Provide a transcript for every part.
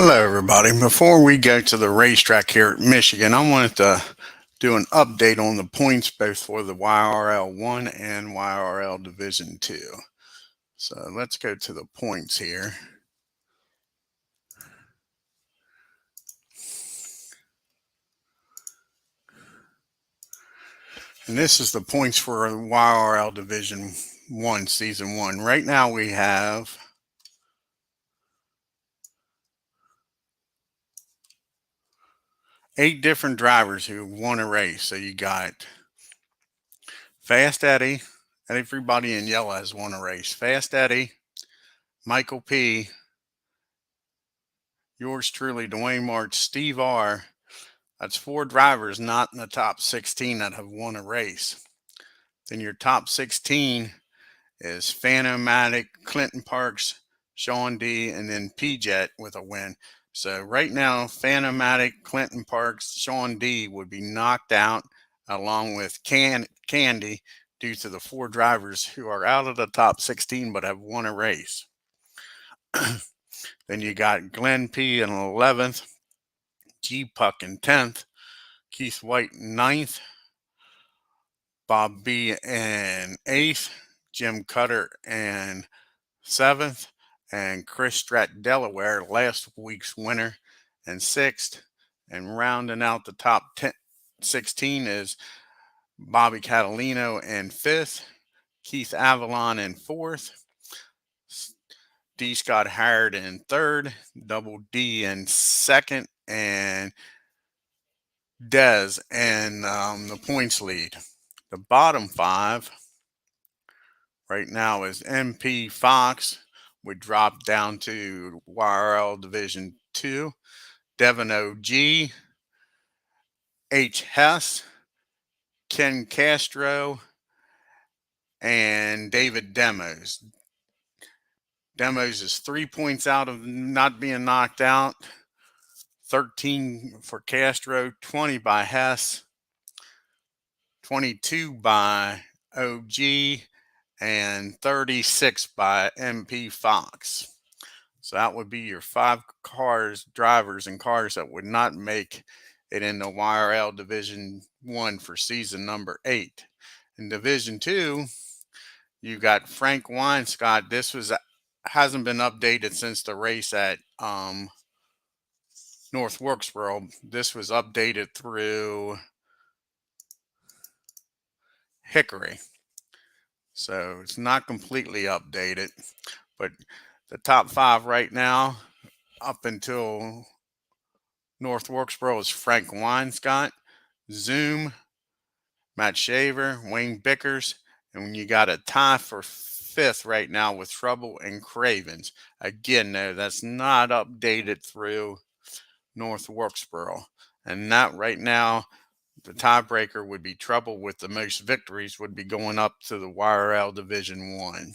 Hello, everybody. Before we go to the racetrack here at Michigan, I wanted to do an update on the points both for the YRL 1 and YRL Division 2. So let's go to the points here. And this is the points for YRL Division 1, Season 1. Right now we have 8 different drivers who won a race. So you got Fast Eddie, everybody in yellow has won a race. Fast Eddie, Michael P., yours truly, Dwayne March, Steve R. That's 4 drivers not in the top 16 that have won a race. Then your top 16 is Phantomatic, Clinton Parks, Sean D, and then P-Jet with a win. So right now, Phantomatic, Clinton Parks, Sean D would be knocked out along with Candy due to the 4 drivers who are out of the top 16 but have won a race. Then you got Glenn P in 11th, G Puck in 10th, Keith White in 9th, Bob B in 8th, Jim Cutter in 7th, and Chris Strat Delaware, last week's winner, in 6th. And rounding out the top 16 is Bobby Catalino in 5th, Keith Avalon in 4th, D. Scott Howard in 3rd, Double D in 2nd, and Dez in the points lead. The bottom 5 right now is MP Fox, would drop down to YRL Division 2, Devin OG, H. Hess, Ken Castro, and David Demos. Demos is 3 points out of not being knocked out, 13 for Castro, 20 by Hess, 22 by OG, and 36 by MP Fox. So that would be your 5 drivers and cars that would not make it in the YRL Division 1 for season number 8. In Division 2, you got Frank Weinscott. This hasn't been updated since the race at North Wilkesboro. This was updated through Hickory. So it's not completely updated, but the top 5 right now, up until North Wilkesboro, is Frank Weinscott, Zoom, Matt Shaver, Wayne Bickers, and you got a tie for 5th right now with Trouble and Cravens. Again, though, that's not updated through North Wilkesboro. And that right now, the tiebreaker would be Trouble with the most victories would be going up to the YRL Division 1.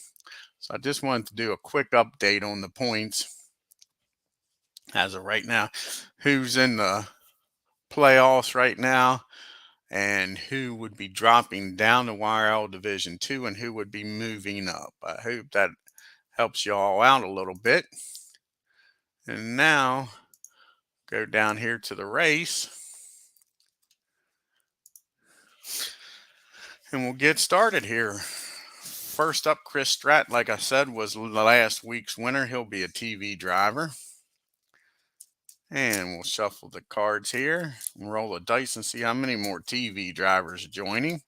So I just wanted to do a quick update on the points as of right now. Who's in the playoffs right now and who would be dropping down to YRL Division 2 and who would be moving up. I hope that helps you all out a little bit. And now go down here to the race and we'll get started here. First up, Chris Strat, like I said, was last week's winner. He'll be a TV driver. And we'll shuffle the cards here and roll the dice and see how many more TV drivers are joining.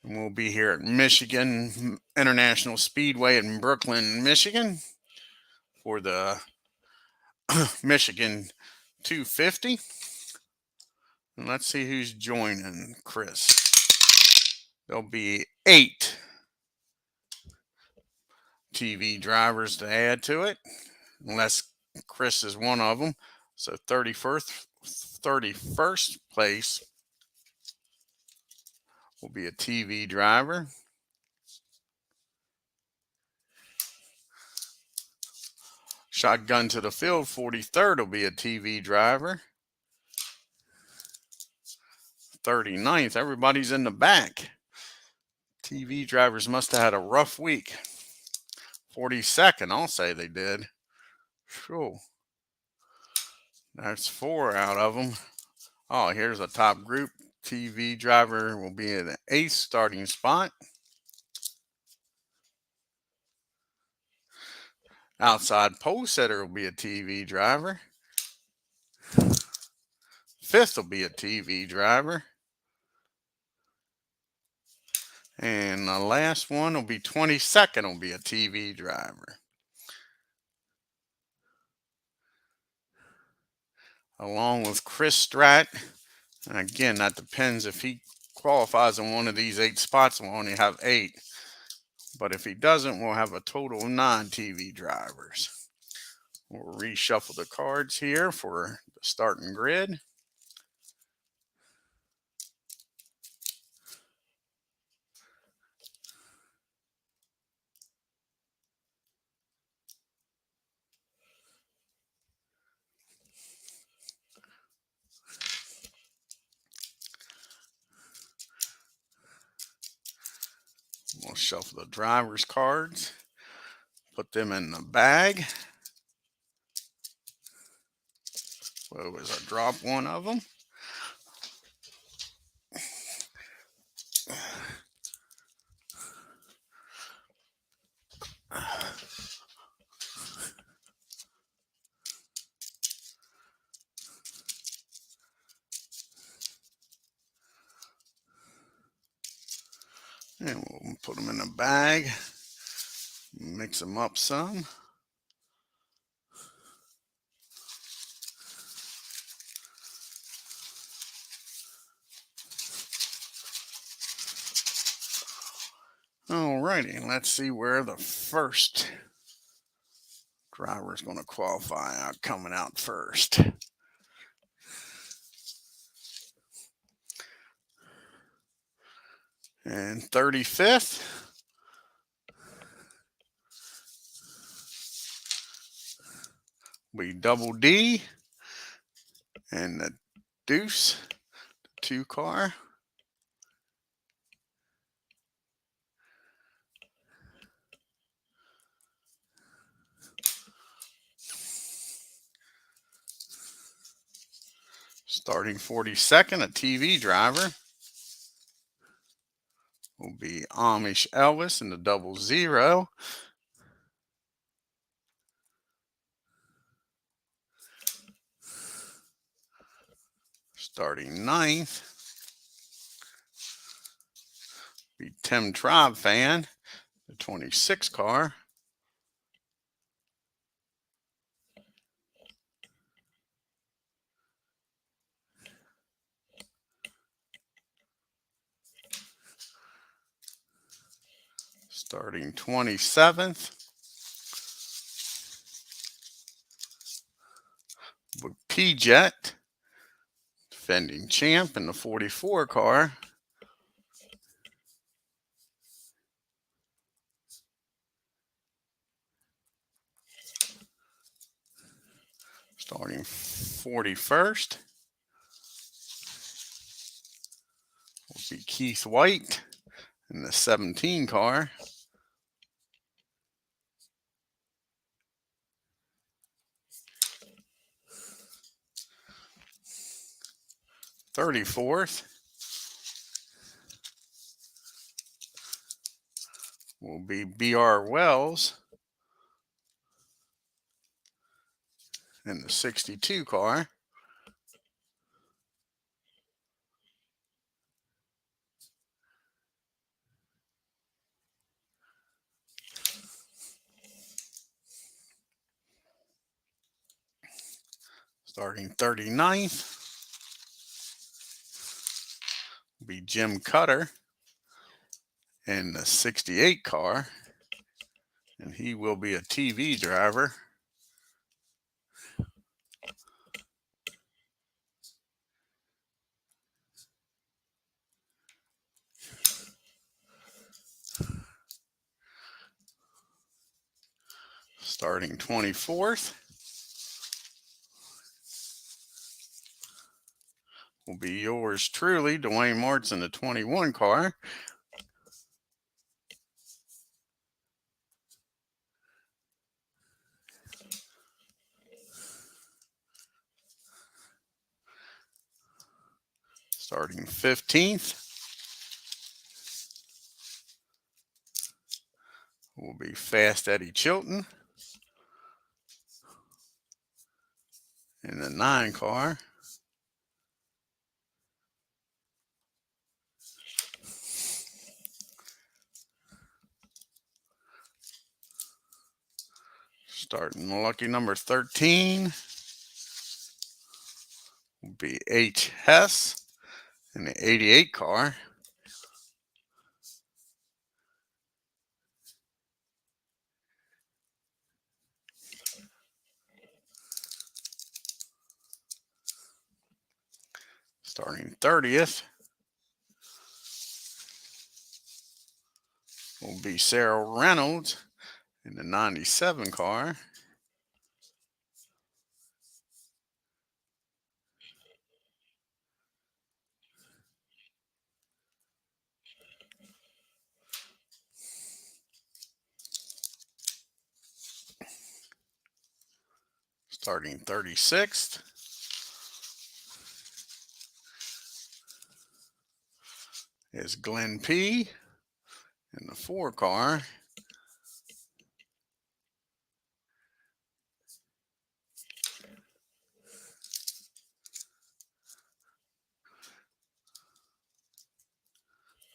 And we'll be here at Michigan International Speedway in Brooklyn, Michigan for the Michigan 250. And let's see who's joining Chris. There'll be 8 TV drivers to add to it, unless Chris is one of them. So 31st place will be a TV driver. Shotgun to the field, 43rd will be a TV driver. 39th, everybody's in the back. TV drivers must have had a rough week. 42nd, I'll say they did. Whew. That's 4 out of them. Oh, here's a top group. TV driver will be in the 8th starting spot. Outside pole setter will be a TV driver. 5th will be a TV driver. And the last one will be 22nd will be a TV driver. Along with Chris Stratt. And again, that depends if he qualifies in one of these 8 spots. We'll only have 8. But if he doesn't, we'll have a total of 9 TV drivers. We'll reshuffle the cards here for the starting grid. We'll shuffle the driver's cards, put them in the bag. Whoa, as I drop one of them. And we'll put them in the bag, mix them up some. Alrighty, let's see where the first driver is going to qualify out, coming out first. And 35th. We double D and the deuce, 2 car. Starting 42nd, a TV driver will be Amish Elvis in the 00. Starting 9th, be Tim Tribe Fan, the 26 car. Starting 27th, with P-Jet, defending champ in the 44 car. Starting 41st, will be Keith White in the 17 car. (34th) will be B.R. Wells in the 62 car. Starting 39th will be Jim Cutter in the 68 car, and he will be a TV driver. Starting 24th will be yours truly, Dwayne Martz in the 21 car. Starting 15th will be Fast Eddie Chilton in the 9 car. Starting lucky number 13 will be H. Hess in the 88 car. Starting 30th will be Sarah Reynolds in the 97 car. Starting 36th is Glenn P. in the 4 car.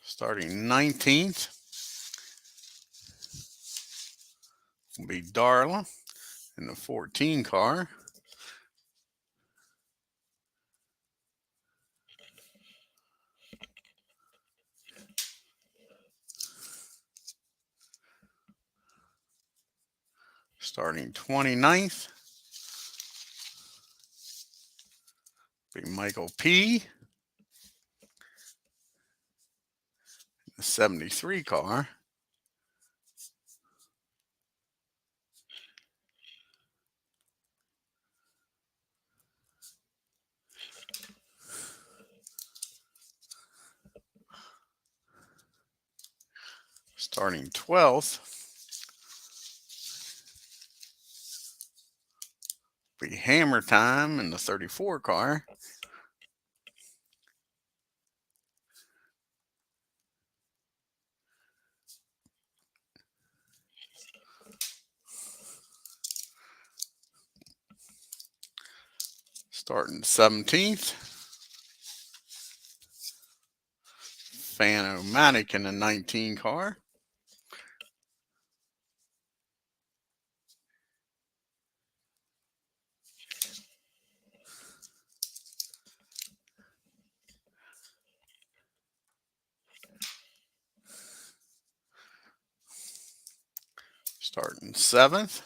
Starting 19th will be Darla in the 14 car. Starting 29th will be Michael P. in the 73 car. Starting 12th will be Hammer Time in the 34 car. Starting 17th, Fan-O-Matic in the 19 car. Starting 7th,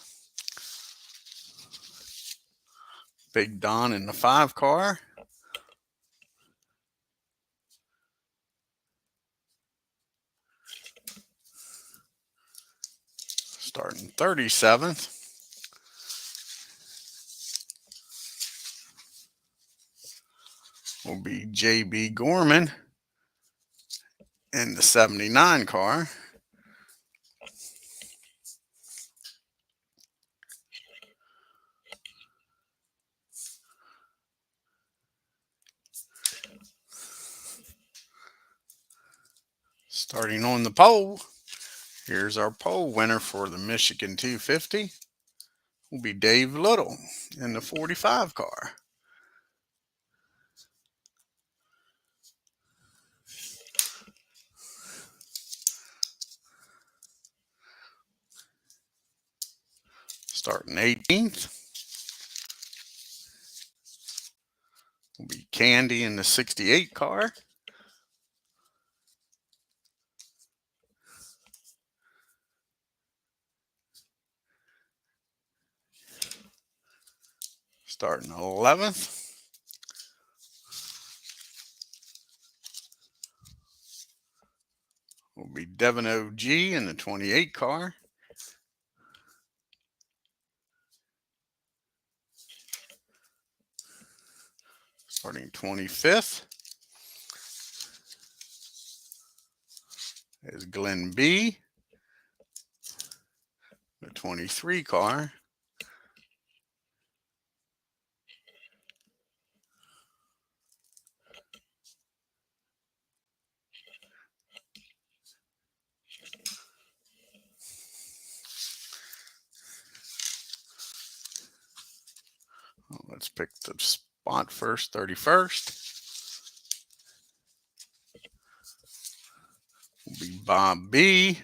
Big Don in the 5 car. Starting 37th will be J.B. Gorman in the 79 car. Starting on the pole, here's our pole winner for the Michigan 250. Will be Dave Little in the 45 car. Starting 18th will be Candy in the 68 car. Starting 11th will be Devin O.G. in the 28 car. Starting 25th is Glenn B. the 23 car. Let's pick the spot first, 31st. Will be Bob B.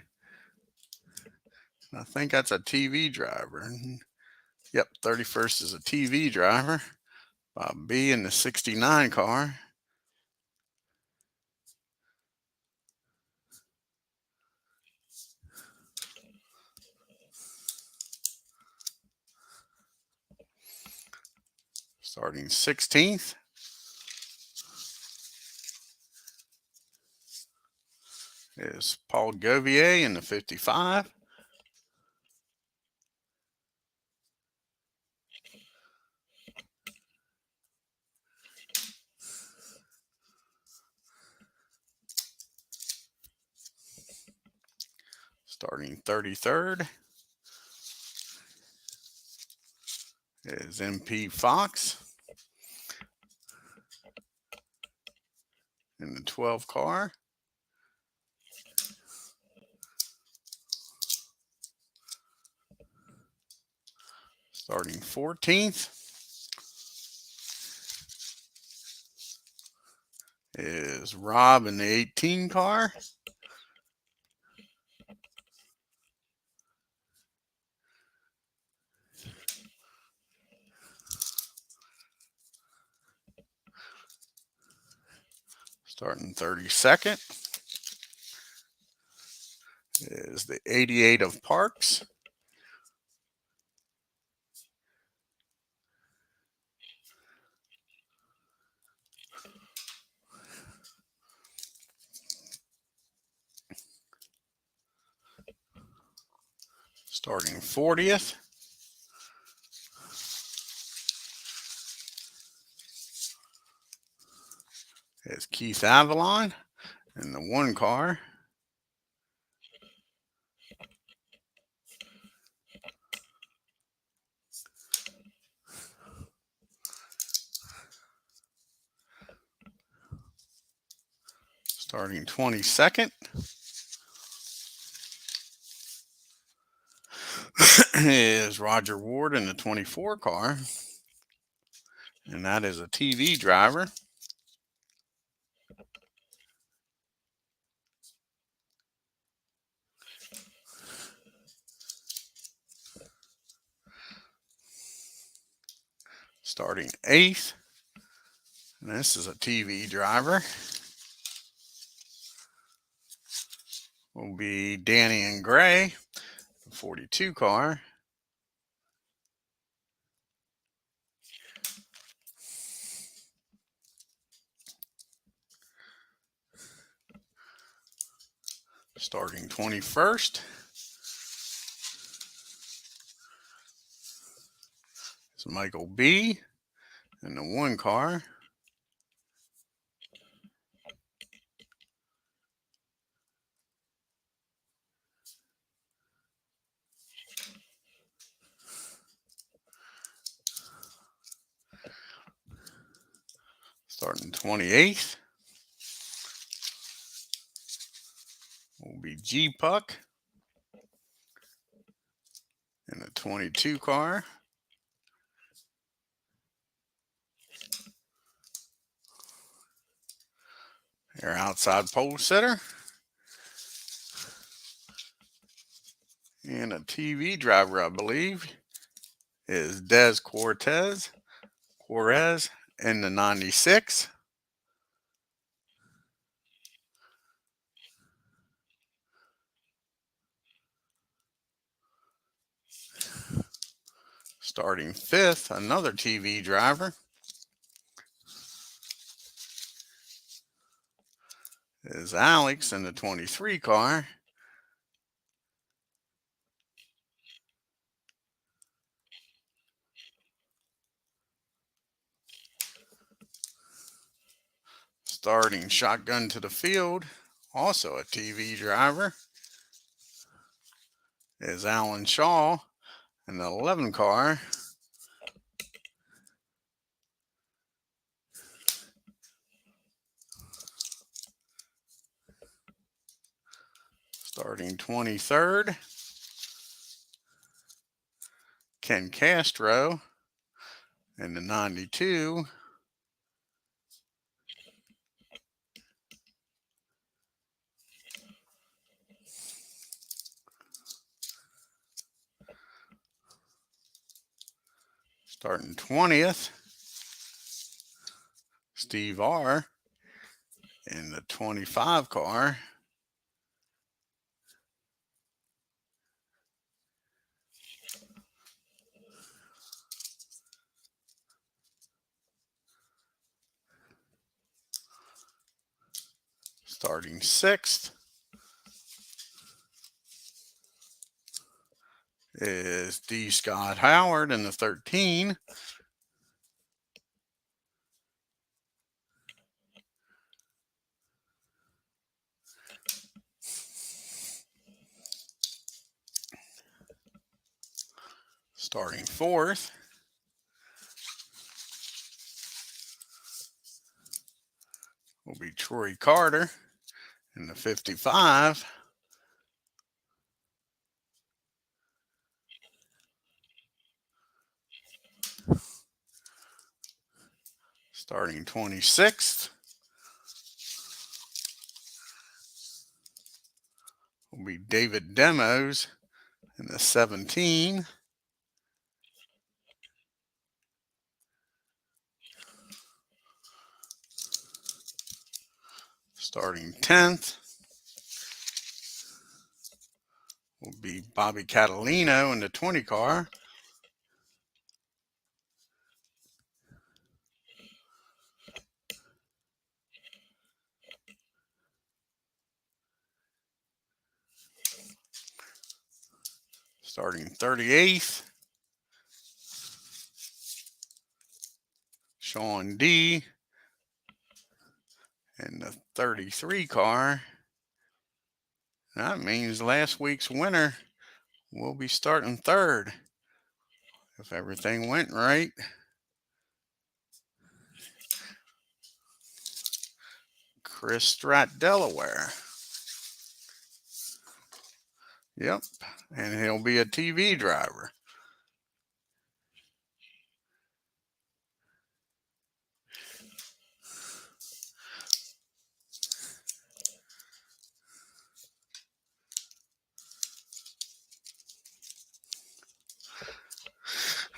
I think that's a TV driver. Yep, 31st is a TV driver. Bob B in the 69 car. Starting 16th is Paul Govier in the 55. Starting 33rd is MP Fox in the 12 car. Starting 14th is Rob in the 18 car. Starting 32nd is the 88 of Parks. Starting 40th is Keith Avalon in the 1 car. Starting 22nd is Roger Ward in the 24 car, and that is a TV driver. Starting 8th, and this is a TV driver, will be Danny and Gray, the 42 car. Starting 21st is Michael B in the 1 car. Starting 28th will be G Puck in the 22 car. Our outside pole sitter and a TV driver, I believe, is Des Cortez in the 96. Starting 5th, another TV driver is Alex in the 23 car. Starting shotgun to the field, also a TV driver, is Alan Shaw in the 11 car. Starting 23rd, Ken Castro in the 92. Starting 20th, Steve R. in the 25 car. Starting 6th is D. Scott Howard in the 13. Starting 4th will be Troy Carter in the 55. Starting 26th will be David Demos in the 17. Starting 10th will be Bobby Catalino in the 20 car. Starting 38th, Sean D. in the 33 car. That means last week's winner will be starting 3rd if everything went right. Chris Stratt, Delaware. Yep, and he'll be a TV driver.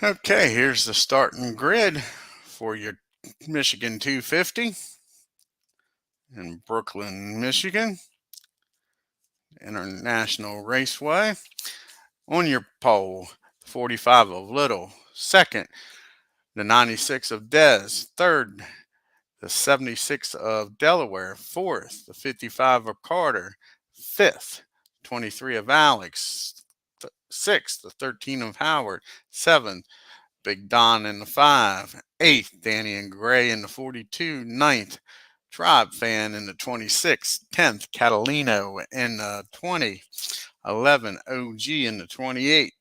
Okay, here's the starting grid for your Michigan 250 in Brooklyn, Michigan, International Raceway. On your pole, the 45 of Little. Second, the 96 of Dez. Third, the 76 of Delaware. Fourth, the 55 of Carter. Fifth, 23 of Alex. Sixth, the 13 of Howard. Seventh, Big Don in the 5. Eighth, Danny and Gray in the 42. Ninth, Tribe Fan in the 26. 10th, Catalino in the 20. 11, OG in the 28.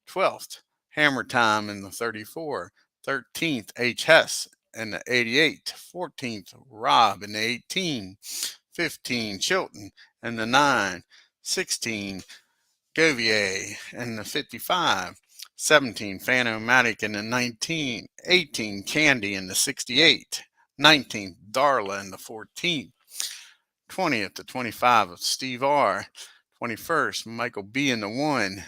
12th, Hammer Time in the 34. 13th, H. Hess in the 88. 14th, Rob in the 18. 15, Chilton in the 9. 16, Govier in the 55. 17, Phanomatic in the 19. 18, Candy in the 68. 19th, Darla in the 14. 20th to 25 of Steve R. 21st, Michael B. in the 1.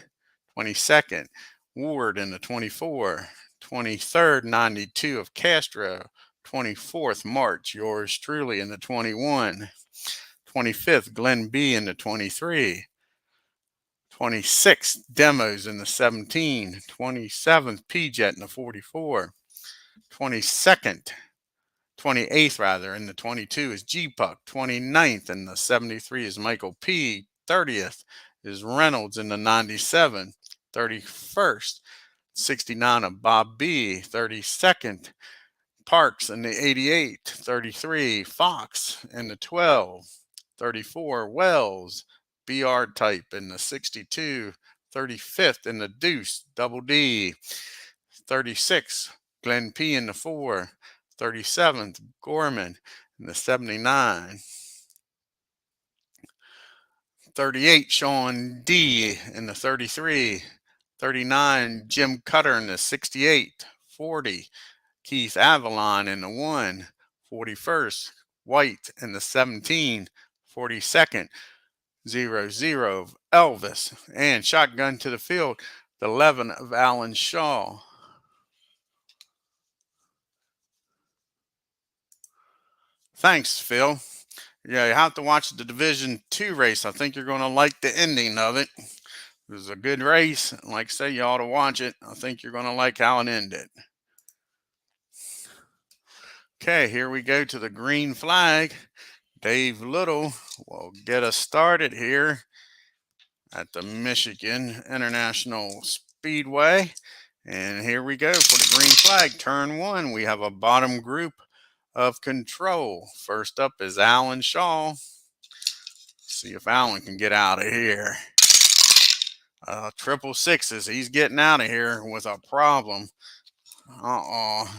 22nd, Ward in the 24. 23rd, 92 of Castro. 24th, March, yours truly in the 21. 25th, Glenn B. in the 23. 26th, Demos in the 17. 27th, P-Jet in the 44. 28th rather, in the 22 is G-Puck. 29th in the 73 is Michael P. 30th is Reynolds in the 97. 31st, 69 of Bob B. 32nd, Parks in the 88. 33, Fox in the 12. 34, Wells, BR type in the 62. 35th in the Deuce, Double D. 36, Glenn P. in the 4. 37th, Gorman in the 79. 38, Sean D. in the 33. 39, Jim Cutter in the 68. 40. Keith Avalon in the 1. 41st. White in the 17. 42nd. 0-0 of Elvis. And shotgun to the field. The 11 of Alan Shaw. Thanks, Phil. Yeah, you have to watch the Division 2 race. I think you're going to like the ending of it. It was a good race. Like I say, you ought to watch it. I think you're going to like how it ended. Okay, here we go to the green flag. Dave Little will get us started here at the Michigan International Speedway. And here we go for the green flag. Turn 1, we have a bottom group of control. First up is Alan Shaw. See if Alan can get out of here. Triple sixes. He's getting out of here with a problem.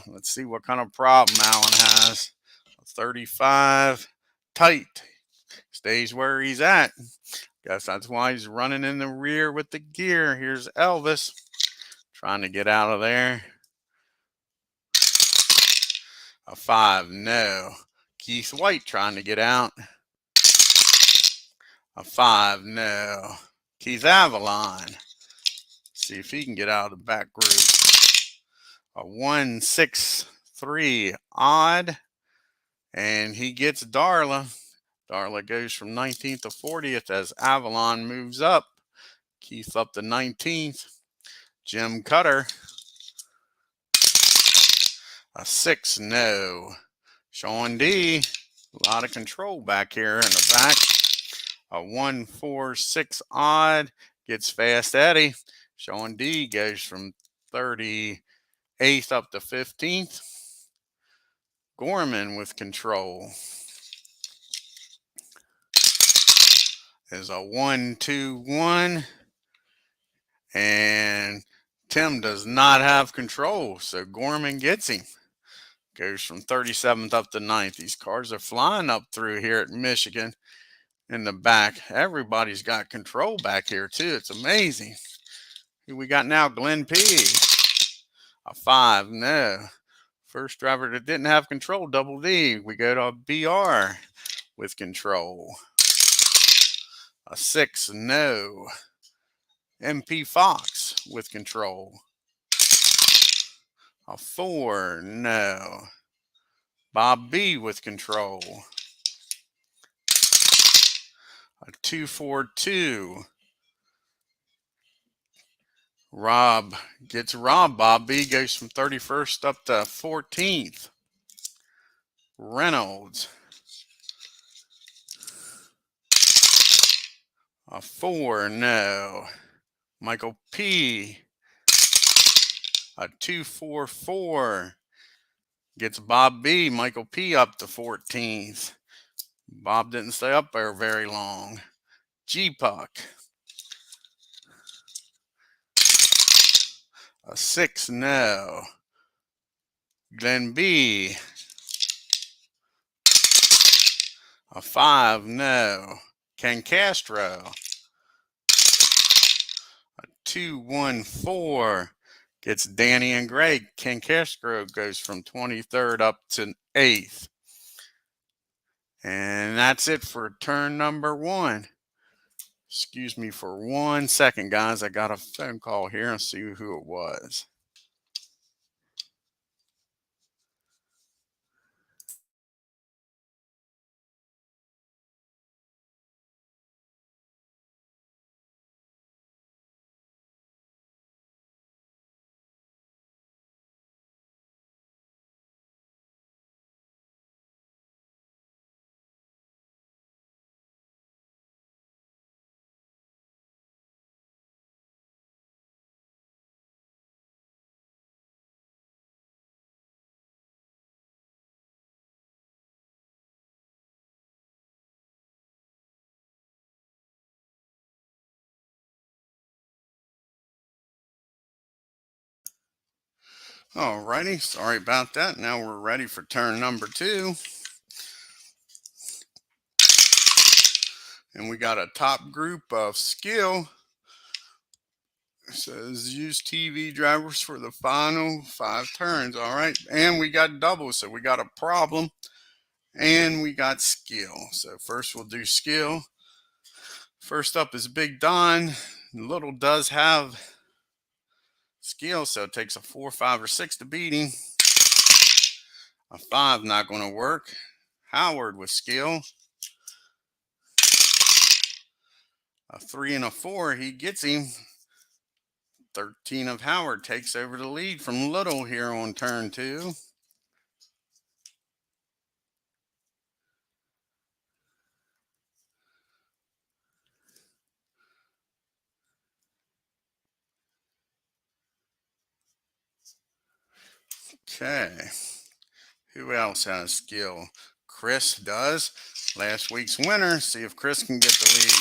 Let's see what kind of problem Alan has. 35. Tight. Stays where he's at. Guess that's why he's running in the rear with the gear. Here's Elvis trying to get out of there. A 5. No. Keith White trying to get out. A 5. No. Keith Avalon. See if he can get out of the back group. A 1-6-3 odd. And he gets Darla. Darla goes from 19th to 40th as Avalon moves up. Keith up to 19th. Jim Cutter. A 6. No. Sean D. A lot of control back here in the back. A 1-4-6 odd. Gets Fast Eddie. Sean D goes from 38th up to 15th. Gorman with control is a 1-2-1. And Tim does not have control, so Gorman gets him. Goes from 37th up to 9th. These cars are flying up through here at Michigan in the back. Everybody's got control back here, too. It's amazing. Who we got now? Glenn P. A 5. No. First driver that didn't have control, Double D. We go to BR with control. A 6. No. MP Fox with control. A 4. No. Bob B with control. A 2-4-2. Rob gets Rob. Bob B goes from 31st up to 14th. Reynolds. A 4. No. Michael P. A 2-4-4. Gets Bob B. Michael P up to 14th. Bob didn't stay up there very long. G-Puck. A 6. No. Glenn B. A 5. No. Ken Castro. A 2-1-4. Gets Danny and Greg. Ken Castro goes from 23rd up to 8th. And that's it for turn number 1. Excuse me for 1 second, guys. I got a phone call here and see who it was. Alrighty, sorry about that. Now we're ready for turn number 2. And we got a top group of skill It says use TV drivers for the final 5 turns. All right. And we got doubles, so we got a problem. And we got skill. So first we'll do skill. First up is Big Don. Little does have skill, so it takes a 4, 5, or 6 to beat him. A 5 not going to work. Howard with skill. A 3 and a 4, he gets him. 13 of Howard takes over the lead from Little here on turn 2. Okay. Who else has skill? Chris does. Last week's winner. See if Chris can get the lead.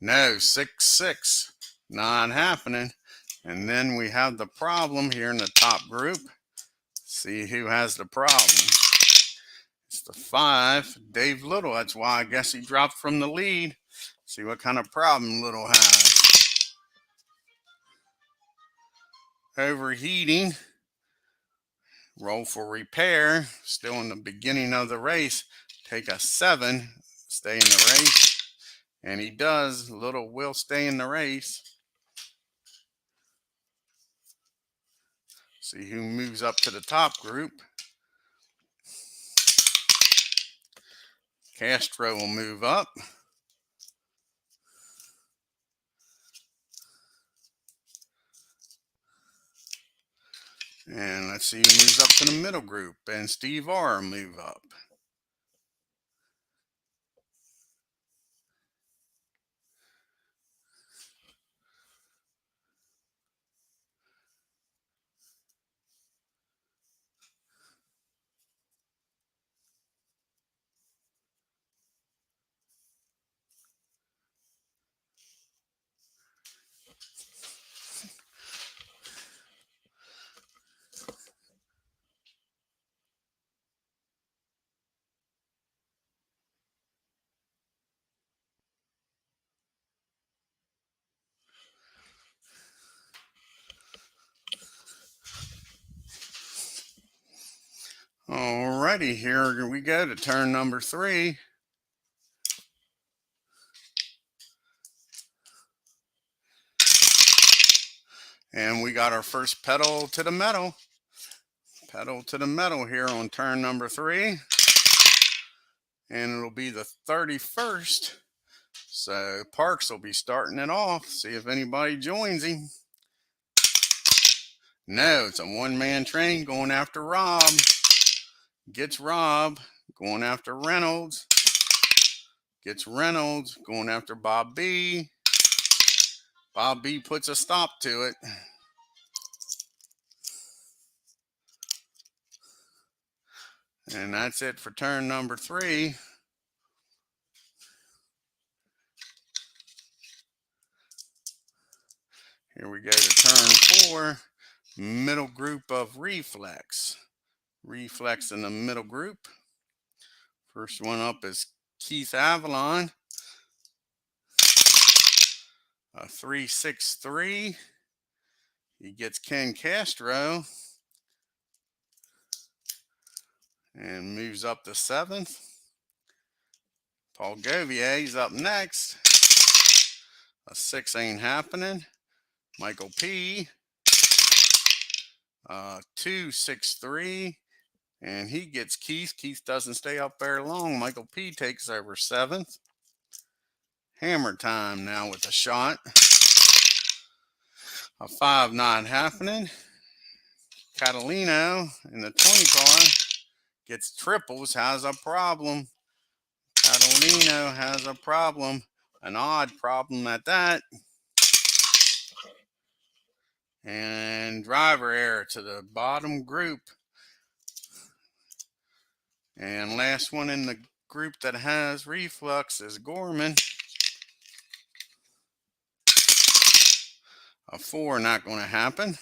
No, 6, 6. Not happening. And then we have the problem here in the top group. See who has the problem. It's the 5, Dave Little. That's why I guess he dropped from the lead. See what kind of problem Little has. Overheating. Roll for repair. Still in the beginning of the race. Take a 7. Stay in the race. And he does. Little will stay in the race. See who moves up to the top group. Castro will move up. And let's see who moves up to the middle group. And Steve R. move up. Alrighty, here we go to turn number 3. And we got our first pedal to the metal. Pedal to the metal here on turn number 3. And it'll be the 31st. So Parks will be starting it off. See if anybody joins him. No, it's a one-man train going after Rob. Gets Rob. Going after Reynolds. Gets Reynolds. Going after Bob B. Bob B puts a stop to it. And that's it for turn number 3. Here we go to turn 4. Middle group of Reflex. Reflex in the middle group. First one up is Keith Avalon. A 3-6-3. He gets Ken Castro. And moves up to 7th. Paul Govier's up next. A 6 ain't happening. Michael P. 2-6-3. And he gets Keith. Keith doesn't stay up there long. Michael P takes over 7th. Hammer time now with a shot. A 5 not happening. Catalino in the 20 car gets triples, has a problem. Catalino has a problem. An odd problem at that. And driver error to the bottom group. And last one in the group that has reflux is Gorman. A 4 not going to happen.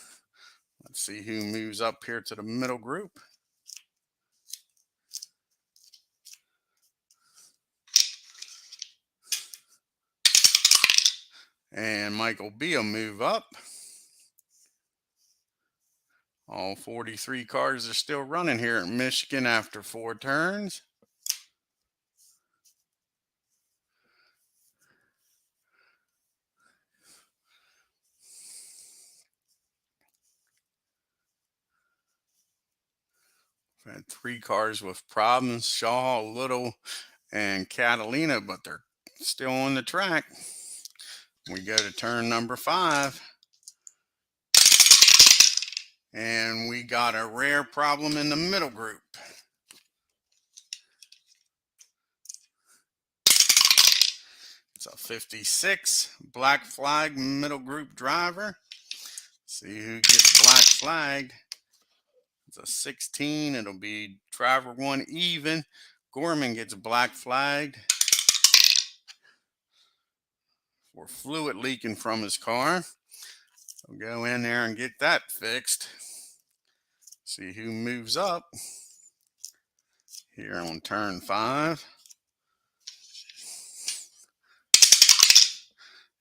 Let's see who moves up here to the middle group. And Michael B will move up. All 43 cars are still running here in Michigan after 4 turns. We've had 3 cars with problems, Shaw, Little, and Catalina, but they're still on the track. We go to turn number 5. And we got a rare problem in the middle group. It's a 56 black flag middle group driver. See who gets black flagged. It's a 16. It'll be driver 1 even. Gorman gets black flagged for fluid leaking from his car. We'll go in there and get that fixed. See who moves up here on turn 5.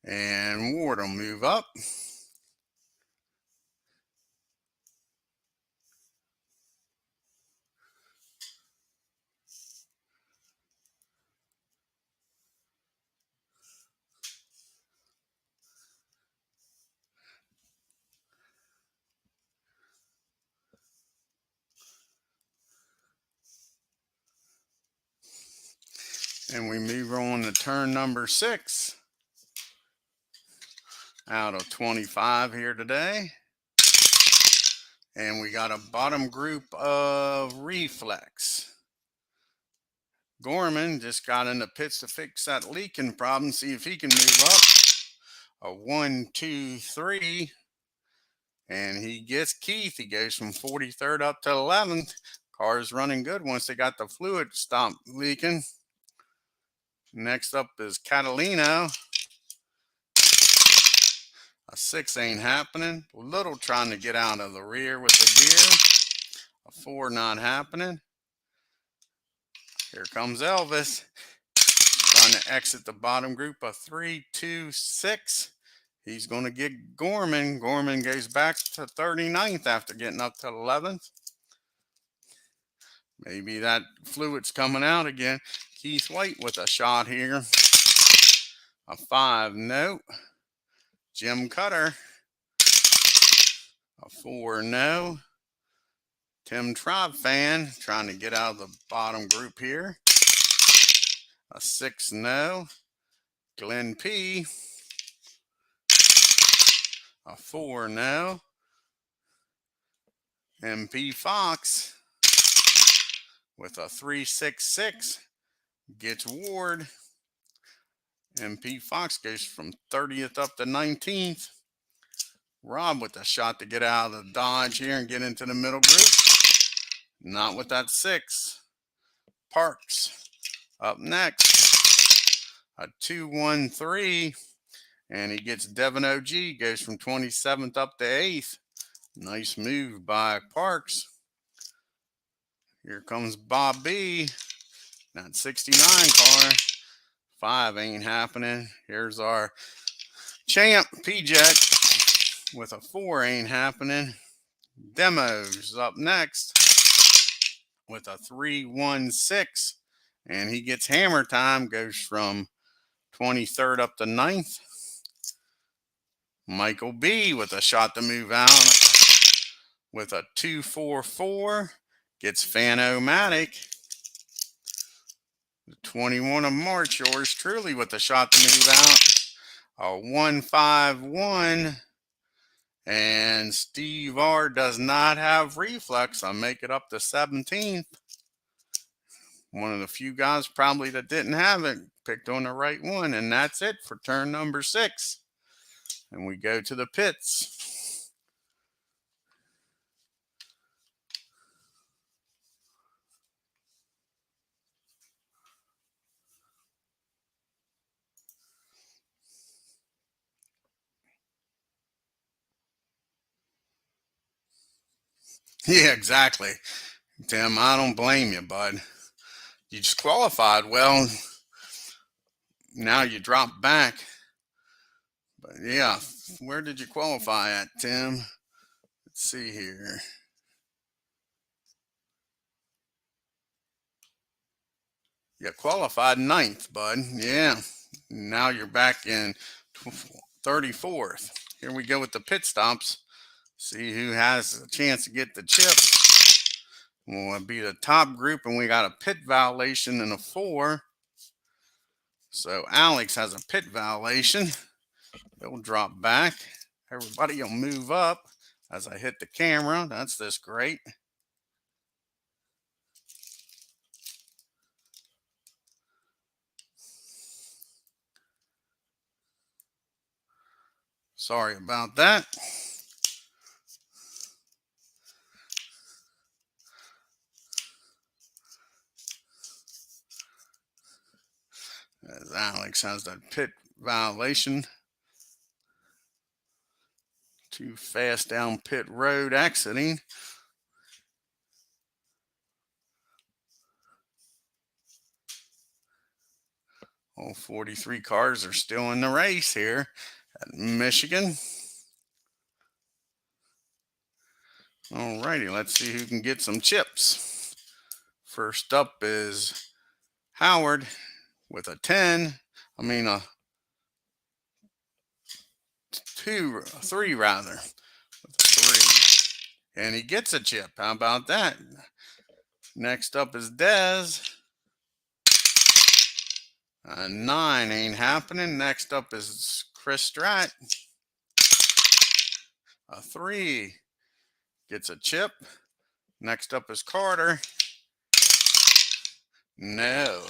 And Ward will move up. And we move on to turn number 6 out of 25 here today. And we got a bottom group of reflex. Gorman just got in the pits to fix that leaking problem. See if he can move up. A 1, 2, 3. And he gets Keith. He goes from 43rd up to 11th. Car's running good once they got the fluid stopped leaking. Next up is Catalina. A 6 ain't happening. Little trying to get out of the rear with the gear. A 4 not happening. Here comes Elvis. Trying to exit the bottom group. A 3, 2, 6. He's going to get Gorman. Gorman goes back to 39th after getting up to 11th. Maybe that fluid's coming out again. Keith White with a shot here. A 5, no. Jim Cutter. A 4, no. Tim Trobfan trying to get out of the bottom group here. A 6, no. Glenn P. A 4, no. MP Fox with a 366 gets Ward. MP Fox goes from 30th up to 19th. Rob with a shot to get out of the Dodge here and get into the middle group. Not with that 6. Parks up next. A 2, 1, 3. And he gets Devin OG. Goes from 27th up to 8th. Nice move by Parks. Here comes Bob B. That 69 car. 5 ain't happening. Here's our champ, P-Jet, with a 4 ain't happening. Demos up next with a 3, 1, 6. And he gets hammer time. Goes from 23rd up to 9th. Michael B with a shot to move out with a 2, 4, 4. Gets Fan-O-Matic. The 21 of March, yours truly with a shot to move out. A 1, 5, 1. And Steve R does not have reflex. I'll make it up to 17th. One of the few guys probably that didn't have it. Picked on the right one. And that's it for turn number 6. And we go to the pits. Yeah, exactly. Tim, I don't blame you, bud. You just qualified well. Now you drop back. But yeah, where did you qualify at, Tim? Let's see here. You qualified 9th, bud. Yeah. Now you're back in 34th. Here we go with the pit stops. See who has a chance to get the chips. Will be the top group, and we got a pit violation in a 4. So Alex has a pit violation. He'll drop back. Everybody will move up as I hit the camera. That's this great. Sorry about that. As Alex has that pit violation. Too fast down pit road exiting. All 43 cars are still in the race here at Michigan. Alrighty, let's see who can get some chips. First up is Howard with a 10. I mean a 3 rather. With a 3. And he gets a chip. How about that? Next up is Dez. A 9 ain't happening. Next up is Chris Strat. A 3 gets a chip. Next up is Carter. No.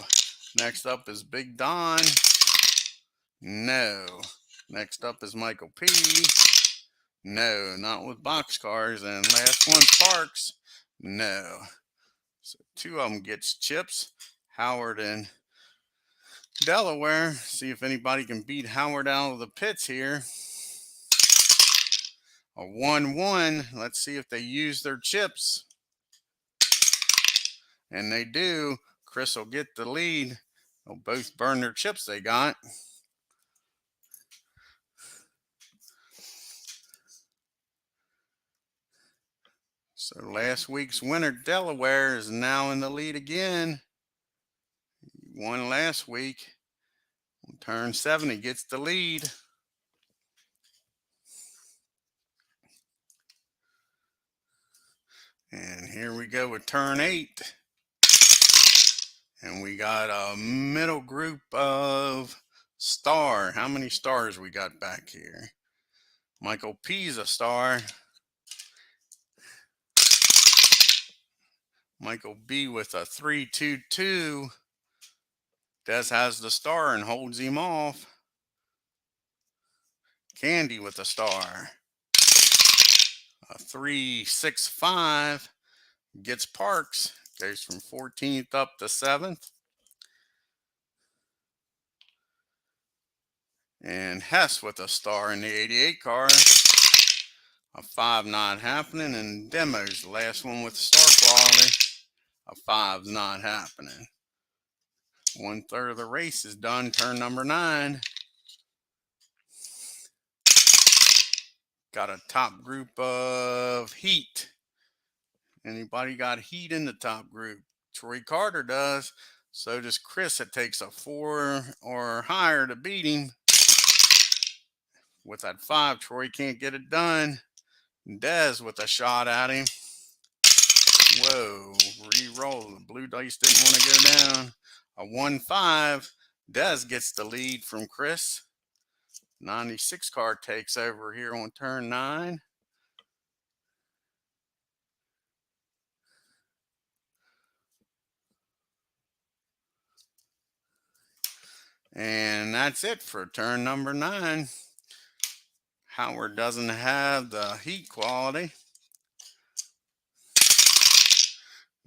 Next up is Big Don. No. Next up is Michael P. No, not with boxcars. And last one, Parks. No. So 2 of them gets chips. Howard and Delaware. See if anybody can beat Howard out of the pits here. A 1-1. Let's see if they use their chips. And they do. Chris will get the lead. They'll both burn their chips they got. So last week's winner, Delaware, is now in the lead again. He won last week. On turn 7, he gets the lead. And here we go with turn 8. And we got a middle group of star. How many stars we got back here? Michael P's a star. Michael B with a 3-2-2. Des has the star and holds him off. Candy with a star. A 3-6-5 gets Parks. Goes from 14th up to 7th. And Hess with a star in the 88 car. A 5 not happening. And Demo's the last one with star quality. A 5's not happening. 1/3 of the race is done. Turn number 9. Got a top group of heat. Anybody got heat in the top group? Troy Carter does. So does Chris. It takes a 4 or higher to beat him. With that 5, Troy can't get it done. Dez with a shot at him. Whoa, re-roll. The blue dice didn't want to go down. A 1-5. Dez gets the lead from Chris. 96 car takes over here on turn 9. And that's it for turn number 9. Howard doesn't have the heat quality.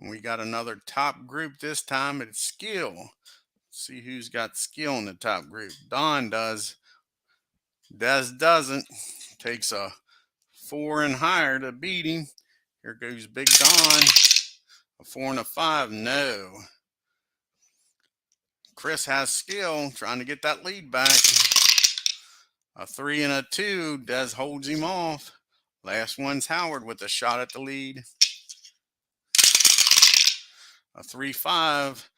We got another top group this time. It's skill. Let's see who's got skill in the top group. Don does. Des doesn't. Takes a 4 and higher to beat him. Here goes Big Don. A 4 and a 5. No. Chris has skill, trying to get that lead back. A 3 and a 2. Des holds him off. Last one's Howard with a shot at the lead. A 3-5.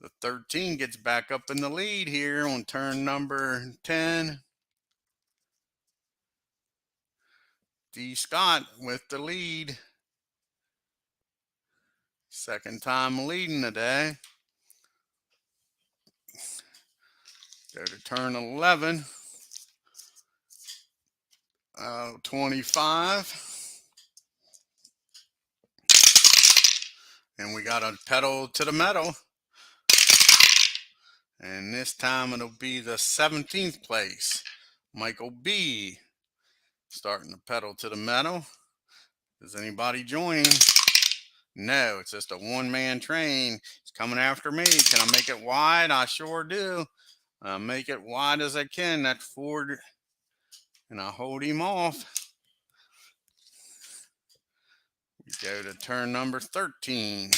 The 13 gets back up in the lead here on turn number 10. D. Scott with the lead. Second time leading today. Go to turn 11. 25. And we got a pedal to the metal. And this time it'll be the 17th place. Michael B. starting the pedal to the metal. Is anybody joining? No, it's just a one-man train. It's coming after me. Can I make it wide? I sure do. Make it wide as I can. That's Ford. And I hold him off. We go to turn number 13.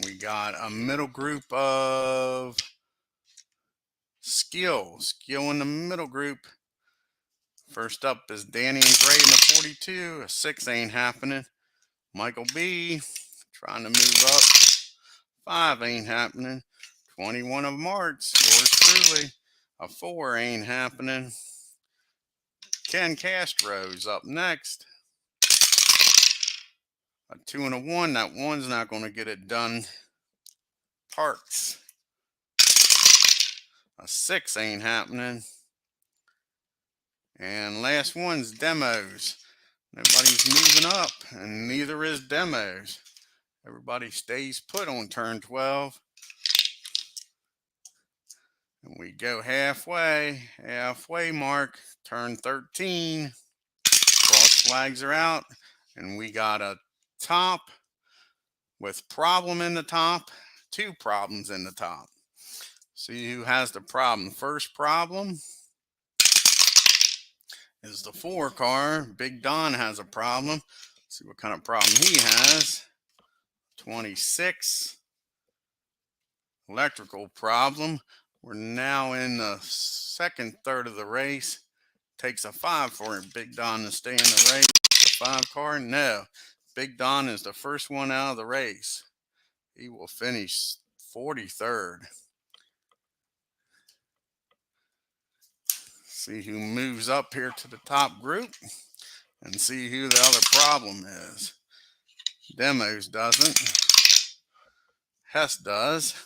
We got a middle group of Skill in the middle group. First up is Danny and Gray in the 42. A 6 ain't happening. Michael B. trying to move up. 5 ain't happening. 21 of March. Yours truly. A 4 ain't happening. Ken Castro's up next. A 2 and a 1. That 1's not going to get it done. Parks. A 6 ain't happening. And last one's Demos. Nobody's moving up, and neither is Demos. Everybody stays put on turn 12. And we go halfway mark, turn 13. Cross flags are out, and we got a top with problem in the top, 2 problems in the top. See who has the problem. First problem is the 4 car. Big Don has a problem. Let's see what kind of problem he has. 26. Electrical problem. We're now in the second third of the race. Takes a 5 for Big Don to stay in the race. The 5 car? No. Big Don is the first one out of the race. He will finish 43rd. See who moves up here to the top group and see who the other problem is. Demos doesn't. Hess does.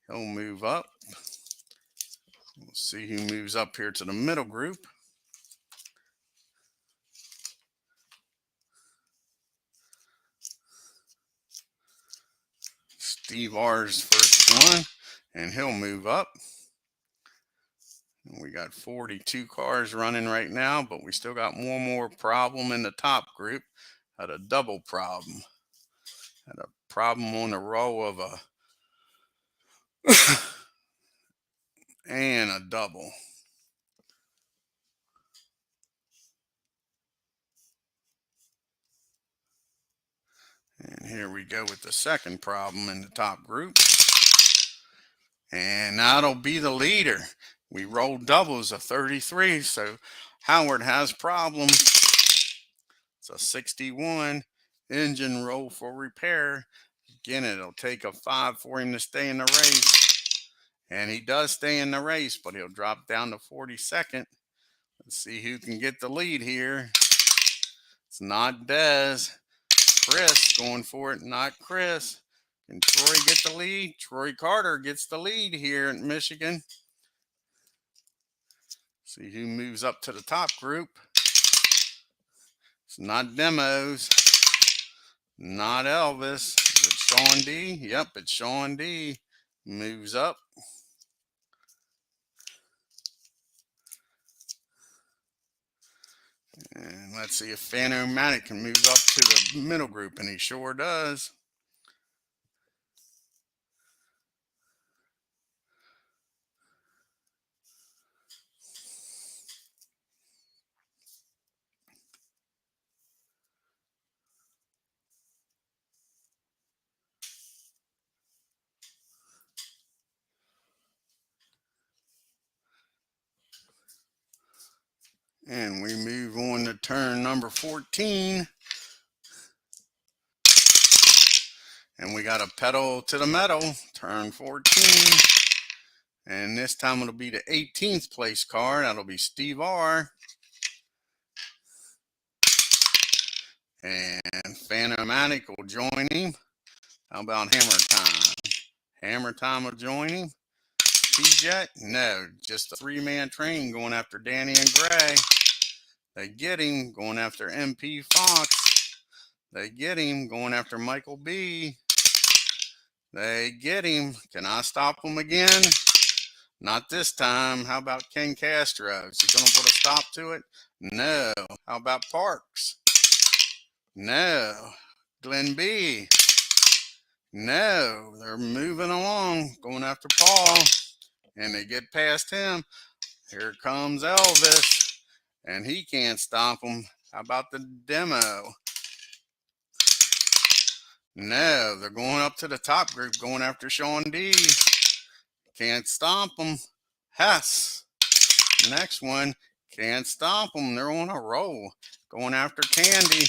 He'll move up. We'll see who moves up here to the middle group. Steve R's first one, and he'll move up. We got 42 cars running right now, but we still got one more problem in the top group. Had a double problem. Had a problem on the row of a and a double. And here we go with the second problem in the top group. And that'll be the leader. We rolled doubles of 33, so Howard has problems. It's a 61 engine roll for repair. Again, it'll take a 5 for him to stay in the race. And he does stay in the race, but he'll drop down to 42nd. Let's see who can get the lead here. It's not Dez. Chris going for it, not Chris. Can Troy get the lead? Troy Carter gets the lead here in Michigan. See who moves up to the top group. It's not Demos. Not Elvis. Is it Sean D? Yep, it's Sean D. Moves up. And let's see if Fanomatic can move up to the middle group, and he sure does. And we move on to turn number 14. And we got a pedal to the metal, turn 14. And this time it'll be the 18th place car. That'll be Steve R. And Phantomatic will join him. How about Hammer Time? Hammer Time will join him. T-Jet? No, just a three-man train going after Danny and Gray. They get him going after MP Fox. They get him going after Michael B. They get him. Can I stop him again? Not this time. How about Ken Castro? Is he going to put a stop to it? No. How about Parks? No. Glenn B. No. They're moving along, going after Paul, and they get past him. Here comes Elvis, and he can't stop him. How about the demo? No, they're going up to the top group, going after Sean D. Can't stop them. Hess. Next one. Can't stop them. They're on a roll. Going after Candy.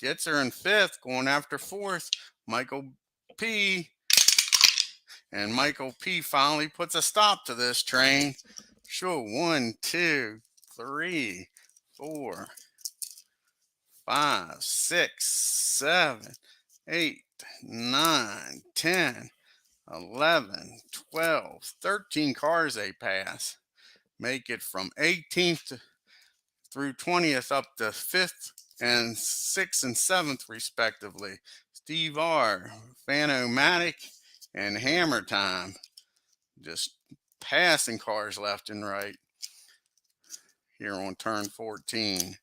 Gets her in fifth. Going after fourth. Michael P. And Michael P. finally puts a stop to this train. Sure. 1, 2, 3, 4, 5, 6, 7, 8, 9, 10, 11, 12, 13 cars they pass. Make it from 18th through 20th up to 5th and 6th and 7th respectively. Steve R, Phantomatic, and Hammer Time. Just passing cars left and right here on turn 14.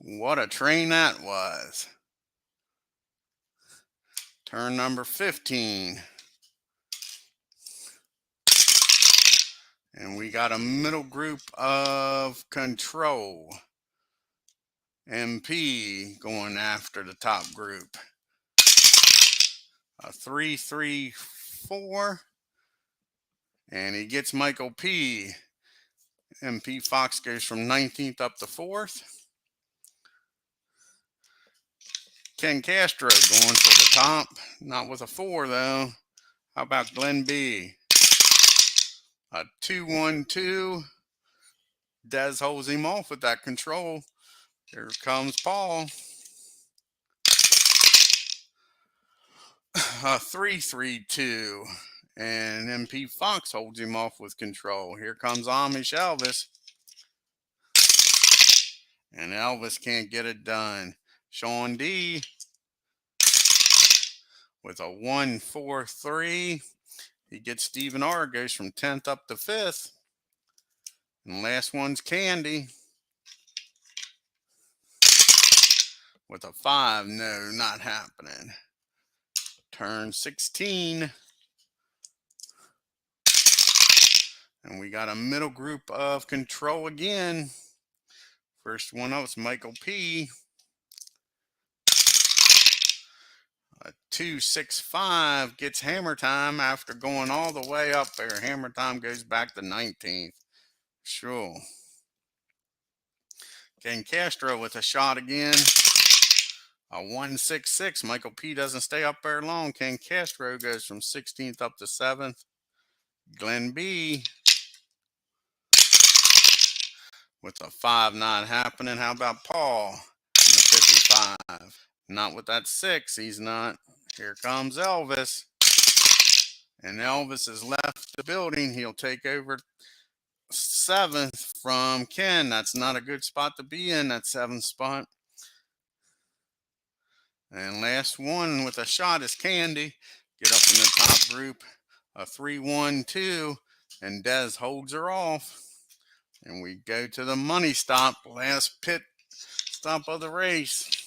What a train that was. Turn number 15. And we got a middle group of Control. MP going after the top group. A 3, 3, 4. And he gets Michael P. MP Fox goes from 19th up to 4th. Ken Castro going for the top. Not with a 4 though. How about Glenn B? A 2, 1, 2. Dez holds him off with that Control. Here comes Paul. A 3, 3, 2. And MP Fox holds him off with Control. Here comes Amish Elvis. And Elvis can't get it done. Sean D with a 1, 4, 3. He gets Stephen R. Goes from 10th up to 5th. And last one's Candy with a 5. No, not happening. Turn 16. And we got a middle group of Control again. First one up is Michael P. A 2, 6, 5 gets Hammer Time after going all the way up there. Hammer Time goes back to 19th. Sure. Ken Castro with a shot again. A 1, 6, 6. Michael P doesn't stay up there long. Ken Castro goes from 16th up to 7th. Glenn B with a 5 not happening. How about Paul in the 55? Not with that 6. He's not. Here comes Elvis. And Elvis has left the building. He'll take over 7th from Ken. That's not a good spot to be in, that 7th spot. And last one with a shot is Candy. Get up in the top group. A 3, 1, 2. And Dez holds her off. And we go to the money stop. Last pit stop of the race.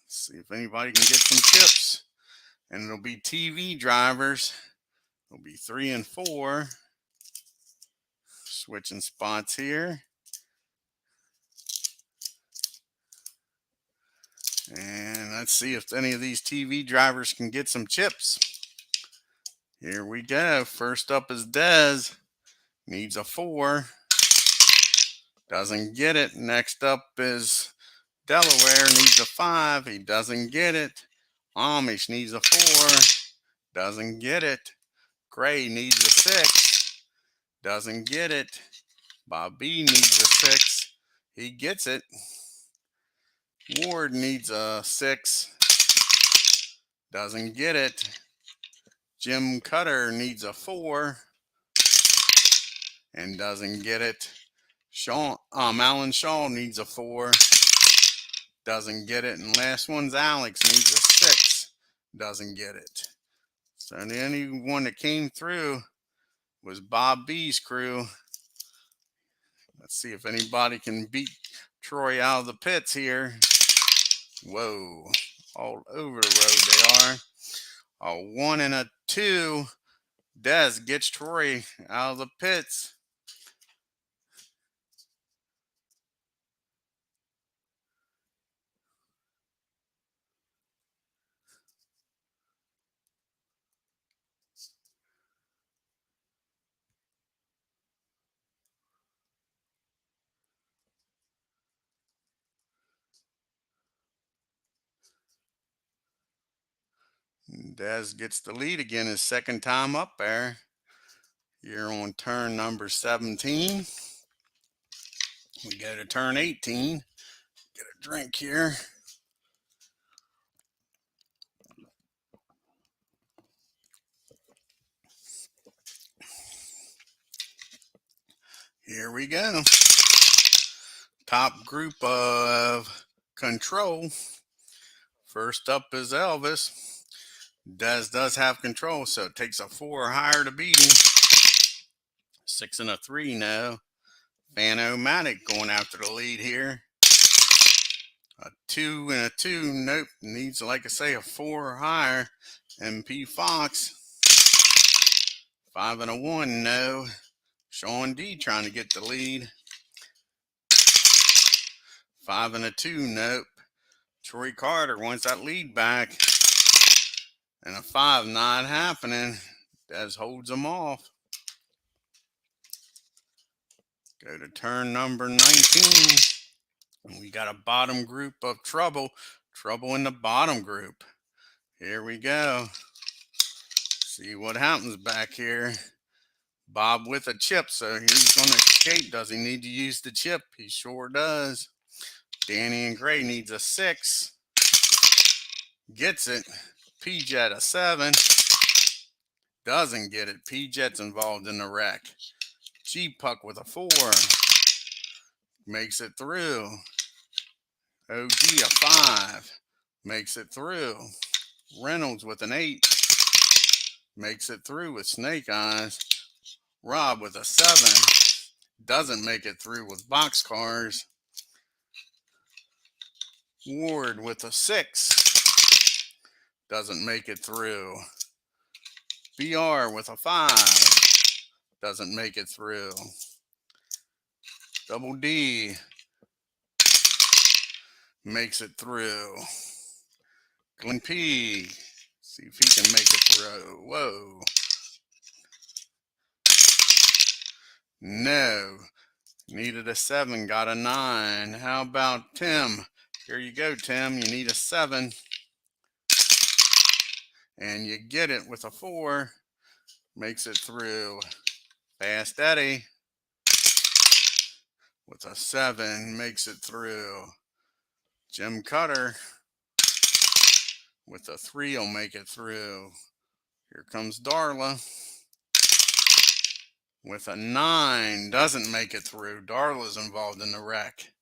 See if anybody can get some chips. And it'll be TV drivers. It'll be 3 and 4. Switching spots here. And let's see if any of these TV drivers can get some chips. Here we go. First up is Dez. Needs a 4. Doesn't get it. Next up is Delaware. Needs a 5. He doesn't get it. Amish needs a 4. Doesn't get it. Gray needs a 6. Doesn't get it. Bobby needs a 6. He gets it. Ward needs a 6. Doesn't get it. Jim Cutter needs a 4. And doesn't get it. Alan Shaw needs a 4. Doesn't get it. And last one's Alex, needs a 6. Doesn't get it. So the only one that came through was Bob B's crew. Let's see if anybody can beat Troy out of the pits here. Whoa, all over the road they are. A 1 and a 2. Dez gets Troy out of the pits. Dez gets the lead again, his second time up there. Here on turn number 17. We go to turn 18. Get a drink here. Here we go. Top group of control. First up is Elvis. Dez does have control, so it takes a 4 or higher to beat him. 6 and a 3 now. Fan-O-Matic going after the lead here. A 2 and a 2. Nope. Needs, like I say, a 4 or higher. MP Fox. 5 and a 1. No. Sean D trying to get the lead. 5 and a 2. Nope. Troy Carter wants that lead back. And a 5 not happening. Dez holds them off. Go to turn number 19. We got a bottom group of trouble. Trouble in the bottom group. Here we go. See what happens back here. Bob with a chip, so he's going to escape. Does he need to use the chip? He sure does. Danny and Gray needs a 6. Gets it. P-Jet a 7. Doesn't get it. P-Jet's involved in the wreck. G-Puck with a 4. Makes it through. OG a 5. Makes it through. Reynolds with an 8. Makes it through with Snake Eyes. Rob with a 7. Doesn't make it through with Boxcars. Ward with a 6. Doesn't make it through. BR with a 5. Doesn't make it through. Double D makes it through. Glenn P. See if he can make it through. Whoa. No. Needed a 7. Got a 9. How about Tim? Here you go, Tim. You need a 7. And you get it with a 4. Makes it through. Fast Eddie with a 7. Makes it through. Jim Cutter with a 3 will make it through. Here comes Darla with a 9. Doesn't make it through. Darla's involved in the wreck.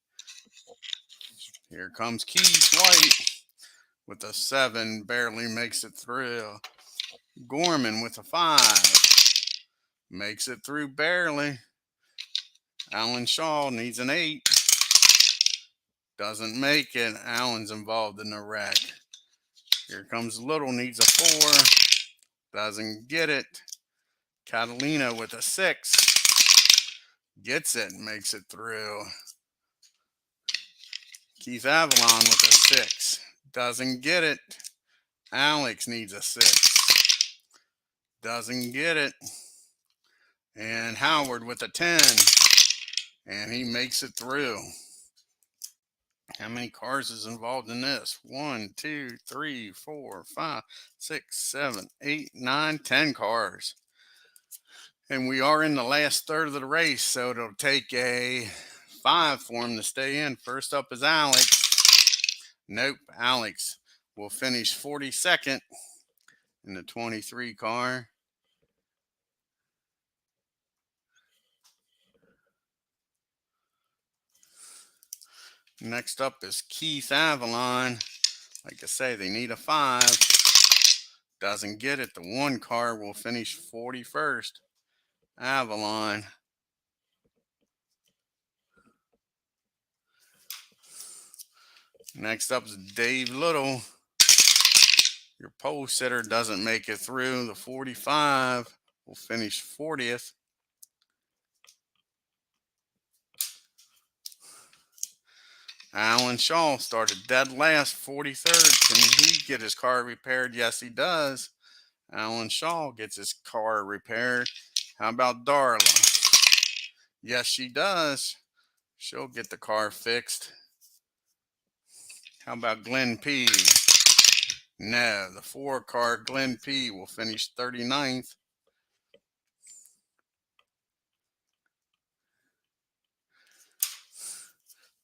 Here comes Keith White with a 7. Barely makes it through. Gorman with a 5. Makes it through barely. Alan Shaw needs an 8. Doesn't make it. Alan's involved in the wreck. Here comes Little, needs a 4. Doesn't get it. Catalina with a 6. Gets it, makes it through. Keith Avalon with a 6. Doesn't get it. Alex needs a 6. Doesn't get it. And Howard with a 10. And he makes it through. How many cars is involved in this? 1, 2, 3, 4, 5, 6, 7, 8, 9, 10 cars. And we are in the last third of the race, so it'll take a 5 for him to stay in. First up is Alex. Nope, Alex will finish 42nd in the 23 car. Next up is Keith Avalon. Like I say, they need a 5. Doesn't get it. The 1 car will finish 41st. Avalon. Next up is Dave Little. Your pole sitter doesn't make it through. The 45 will finish 40th. Alan Shaw started dead last, 43rd. Can he get his car repaired? Yes, he does. Alan Shaw gets his car repaired. How about Darla? Yes, she does. She'll get the car fixed. How about Glenn P? No, the 4 car Glenn P will finish 39th.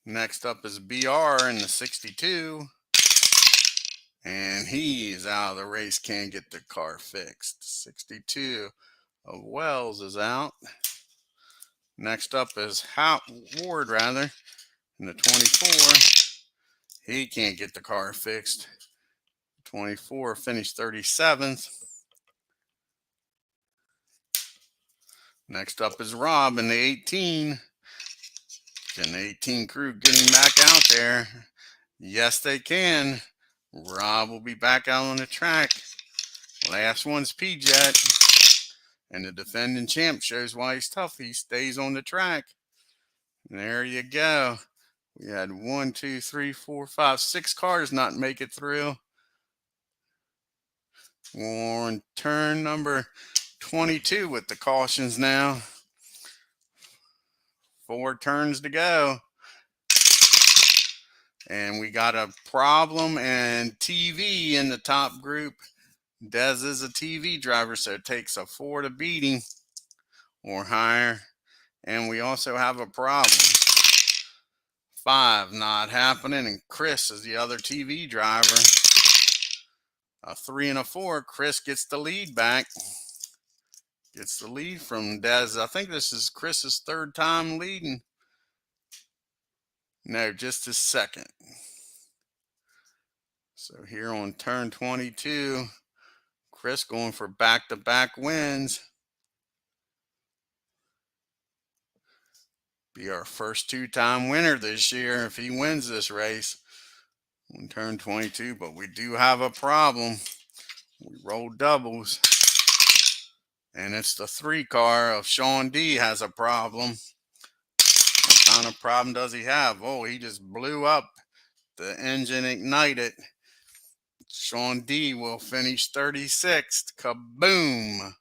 Next up is BR in the 62. And he's out of the race, can't get the car fixed. 62 of Wells is out. Next up is Ward, in the 24. He can't get the car fixed. 24 finished 37th. Next up is Rob in the 18. Can the 18 crew get him back out there? Yes, they can. Rob will be back out on the track. Last one's P-Jet. And the defending champ shows why he's tough. He stays on the track. And there you go. We had 1, 2, 3, 4, 5, 6 cars not make it through. We're on turn number 22 with the cautions now. 4 turns to go. And we got a problem and TV in the top group. Dez is a TV driver, so it takes a 4 to beat him or higher. And we also have a problem. 5 not happening, and Chris is the other TV driver. A 3 and a 4. Chris gets the lead back. Gets the lead from Dez. I think this is Chris's 3rd time leading. No, just his 2nd. So here on turn 22, Chris going for back-to-back wins. Be our first 2-time winner this year if he wins this race on turn 22. But we do have a problem. We roll doubles. And it's the 3 car of Sean D has a problem. What kind of problem does he have? Oh, he just blew up. The engine ignited. Sean D will finish 36th. Kaboom.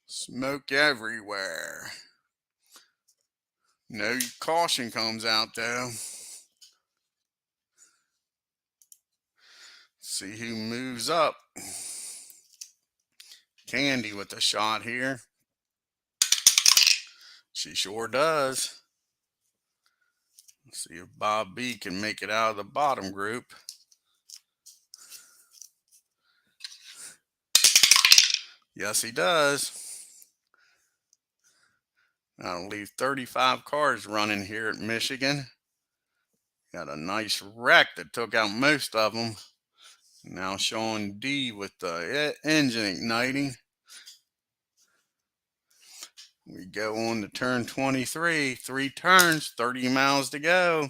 Smoke everywhere. No caution comes out though. See who moves up. Candy with a shot here. She sure does. Let's see if Bob B can make it out of the bottom group. Yes, he does. That'll leave 35 cars running here at Michigan. Got a nice wreck that took out most of them. Now Sean D with the engine igniting. We go on to turn 23. 3 turns, 30 miles to go.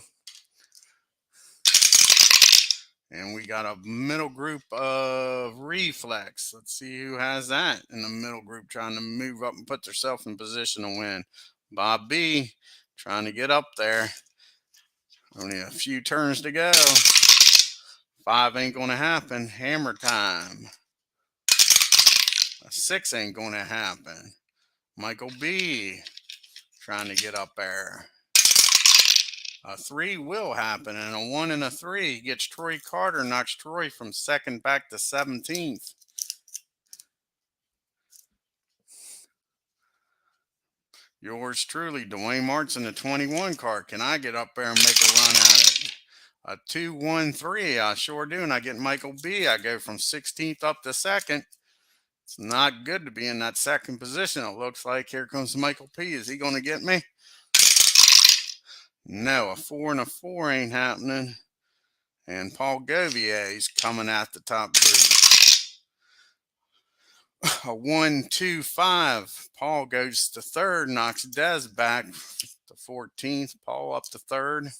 And we got a middle group of Reflex. Let's see who has that in the middle group trying to move up and put themselves in position to win. Bob B trying to get up there. Only a few turns to go. 5 ain't gonna happen. Hammer time. A 6 ain't gonna happen. Michael B trying to get up there. A 3 will happen, and a 1 and a 3 gets Troy Carter, knocks Troy from 2nd back to 17th. Yours truly, Dwayne Martin, the 21 card. Can I get up there and make a run at it? A 2, 1, 3. I sure do, and I get Michael B. I go from 16th up to 2nd. It's not good to be in that 2nd position. It looks like here comes Michael P. Is he going to get me? No, a 4 and a 4 ain't happening. And Paul Govier is coming at the top group. A 1, 2, 5. Paul goes to 3rd, knocks Des back to 14th. Paul up to 3rd.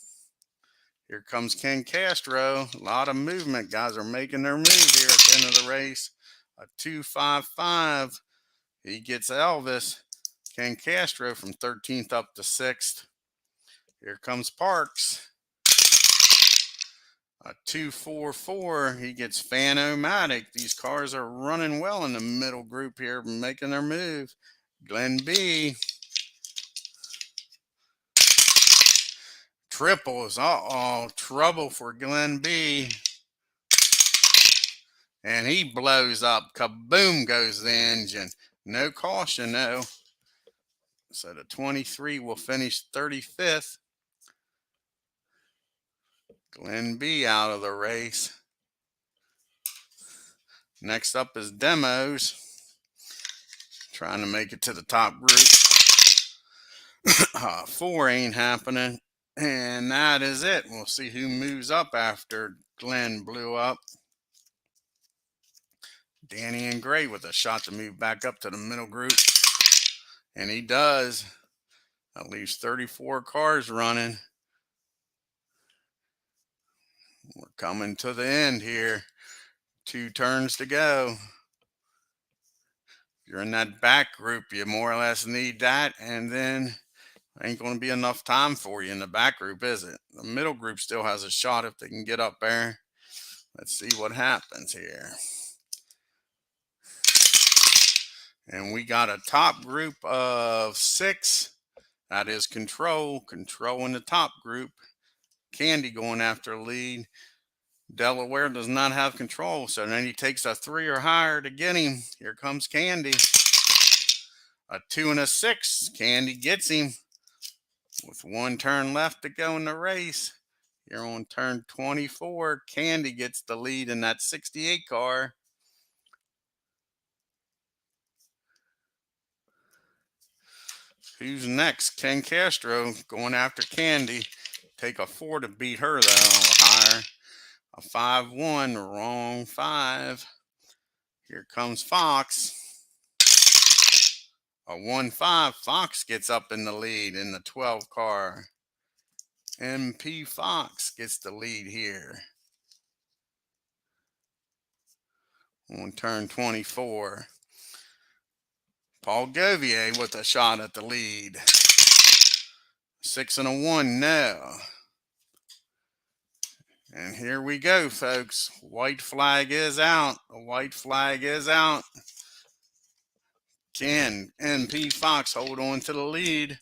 Here comes Ken Castro. A lot of movement. Guys are making their move here at the end of the race. A 2, 5, 5. He gets Elvis. Ken Castro from 13th up to 6th. Here comes Parks. A 2, 4, 4. He gets Fan-O-Matic. These cars are running well in the middle group here, making their move. Glenn B. Triples. Uh-oh. Trouble for Glenn B. And he blows up. Kaboom goes the engine. No caution, though. So the 23 will finish 35th. Glenn B out of the race. Next up is Demos. Trying to make it to the top group. 4 ain't happening. And that is it. We'll see who moves up after Glenn blew up. Danny and Gray with a shot to move back up to the middle group. And he does. At least 34 cars running. We're coming to the end here. 2 turns to go. If you're in that back group, you more or less need that, and then ain't going to be enough time for you in the back group, is it? The middle group still has a shot if they can get up there. Let's see what happens here. And we got a top group of 6. That is Control. Control in the top group. Candy going after lead. Delaware does not have Control, so then he takes a 3 or higher to get him. Here comes Candy. A 2 and a 6. Candy gets him with 1 turn left to go in the race. Here on turn 24, Candy gets the lead in that 68 car. Who's next? Ken Castro going after Candy. Take a 4 to beat her, though, higher. A 5-1, wrong 5. Here comes Fox. A 1-5. Fox gets up in the lead in the 12 car. MP Fox gets the lead here. On turn 24. Paul Govier with a shot at the lead. 6 and a 1, no. And here we go, folks. White flag is out. The white flag is out. Can MP Fox hold on to the lead?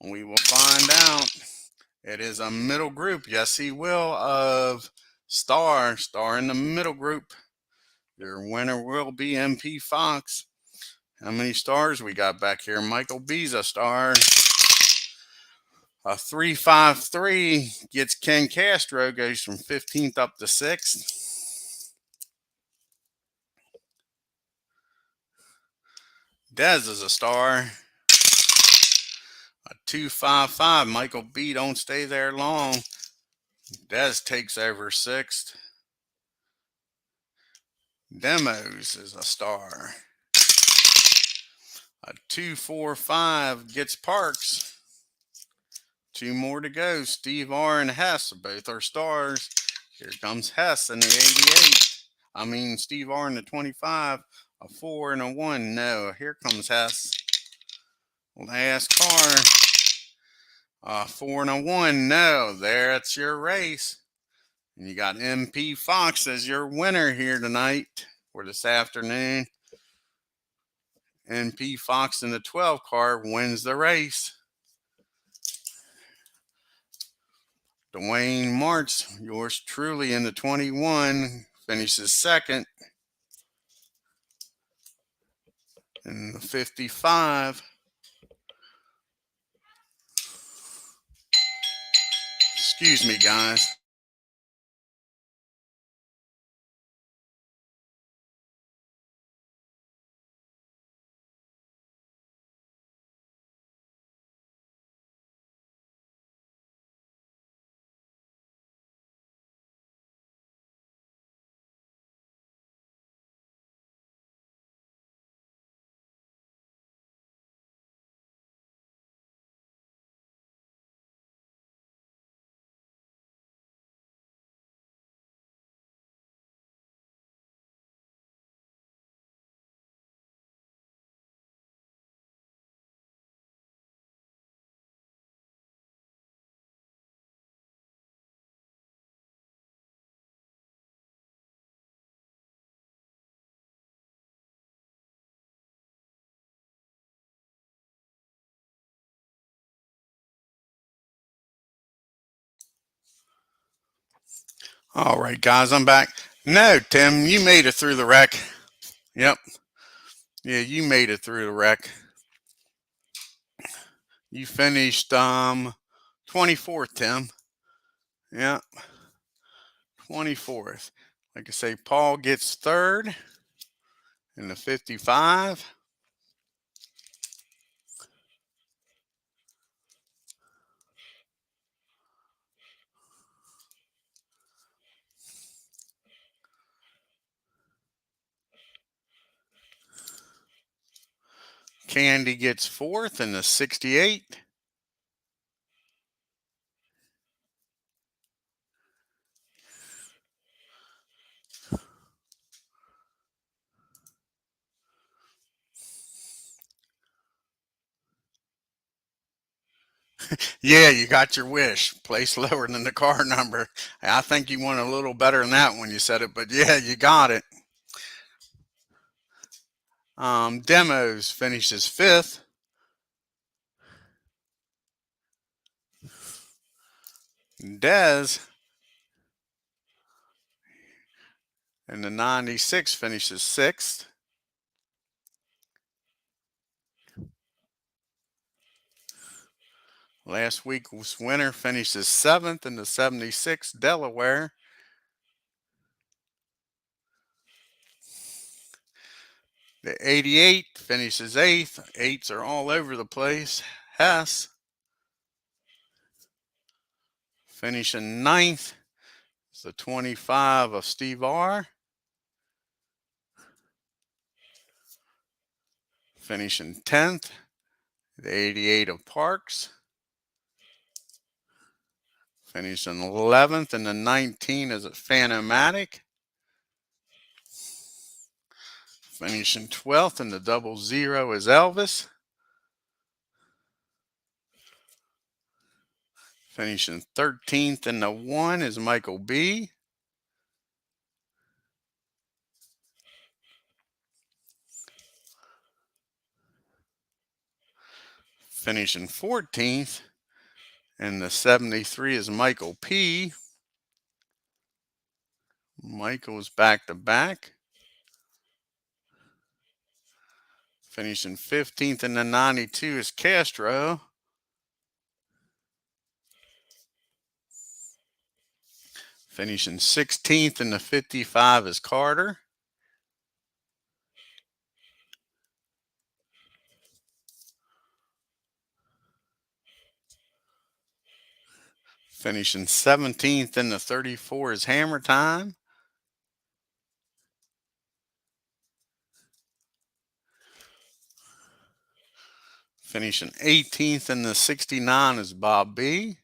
We will find out. It is a middle group. Yes, he will, of Star. Star in the middle group. Your winner will be MP Fox. How many stars we got back here? Michael B's a star. A 3-5-3 gets Ken Castro, goes from 15th up to 6th. Dez is a star. A 2-5-5. Michael B don't stay there long. Dez takes over 6th. Demos is a star. A 2-4-5 gets Parks. 2 more to go. Steve R and Hess both are stars. Here comes Hess in the 88. Steve R in the 25. A 4 and a 1. No, here comes Hess. Last car. A 4 and a 1. No, that's your race. And you got MP Fox as your winner here tonight or this afternoon. MP Fox in the 12 car wins the race. Dwayne Martz, yours truly in the 21, finishes second. In the 55, excuse me, guys. All right, guys, I'm back. No, Tim, you made it through the wreck. Yep. Yeah, you made it through the wreck. You finished 24th, Tim. Yeah, 24th. Like I say, Paul gets third in the 55. Candy gets fourth in the 68. Yeah, you got your wish. Place lower than the car number. I think you went a little better than that when you said it, but yeah, you got it. Demos finishes fifth. Dez in the 96 finishes sixth. Last week's winner finishes seventh in the 76 Delaware. The 88 finishes eighth. Eights are all over the place. Hess finishing ninth. It's the 25 of Steve R. Finishing 10th. The 88 of Parks. Finishing 11th. And the 19 is a Phantomatic. Finishing 12th. And the 00 is Elvis. Finishing 13th. And the 1 is Michael B. Finishing 14th. And the 73 is Michael P. Michael's back to back. Finishing 15th in the 92 is Castro. Finishing 16th in the 55 is Carter. Finishing 17th in the 34 is Hammer Time. Finishing 18th in the 69 is Bob B.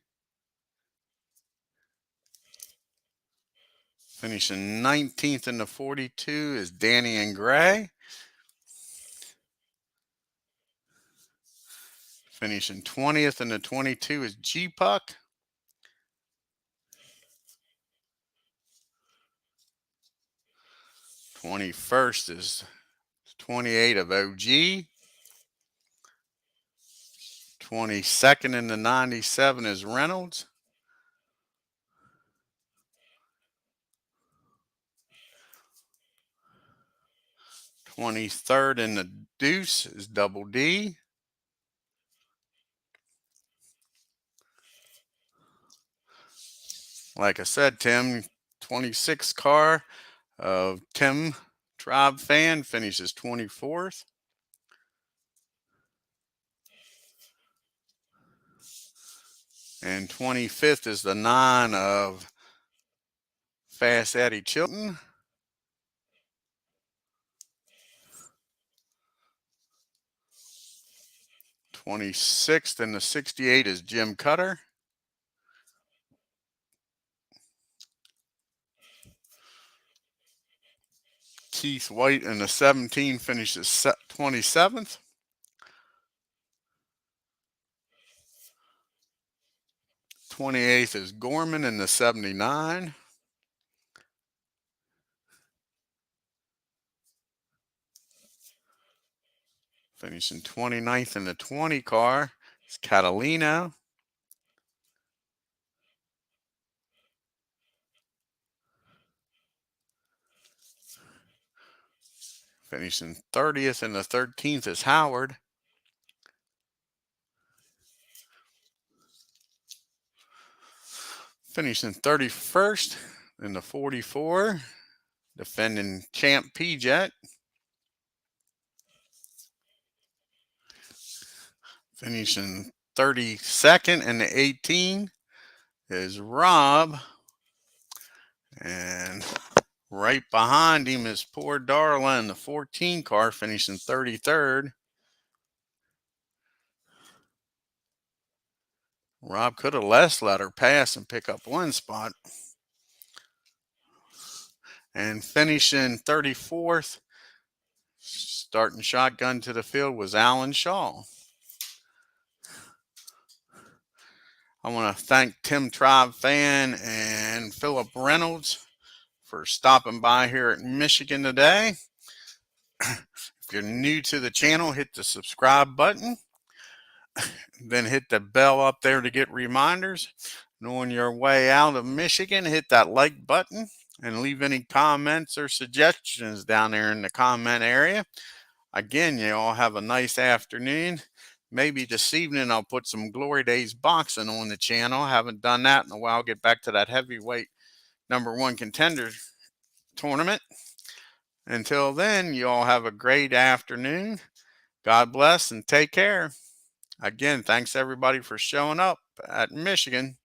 Finishing 19th in the 42 is Danny and Gray. Finishing 20th in the 22 is G-Puck. 21st is 28 of OG. 22nd in the 97 is Reynolds. 23rd in the Deuce is Double D. Like I said, Tim, 26th car of Tim Tribe Fan finishes 24th. And 25th is the 9 of Fast Eddie Chilton. 26th in the 68 is Jim Cutter. Keith White in the 17 finishes 27th. 28th is Gorman in the 79. Finishing 29th in the 20 car is Catalino. Finishing 30th in the 13th is Howard. Finishing 31st in the 44, defending champ P-Jet. Finishing 32nd in the 18 is Rob. And right behind him is poor Darla in the 14 car, finishing 33rd. Rob could have let her pass and pick up one spot. And finishing 34th, starting shotgun to the field, was Alan Shaw. I want to thank Tim Tribe Fan and Philip Reynolds for stopping by here at Michigan today. If you're new to the channel, hit the subscribe button. Then hit the bell up there to get reminders. And on your way out of Michigan, hit that like button and leave any comments or suggestions down there in the comment area. Again, you all have a nice afternoon. Maybe this evening I'll put some Glory Days boxing on the channel. I haven't done that in a while. I'll get back to that heavyweight #1 contender tournament. Until then, you all have a great afternoon. God bless and take care. Again, thanks everybody for showing up at Michigan.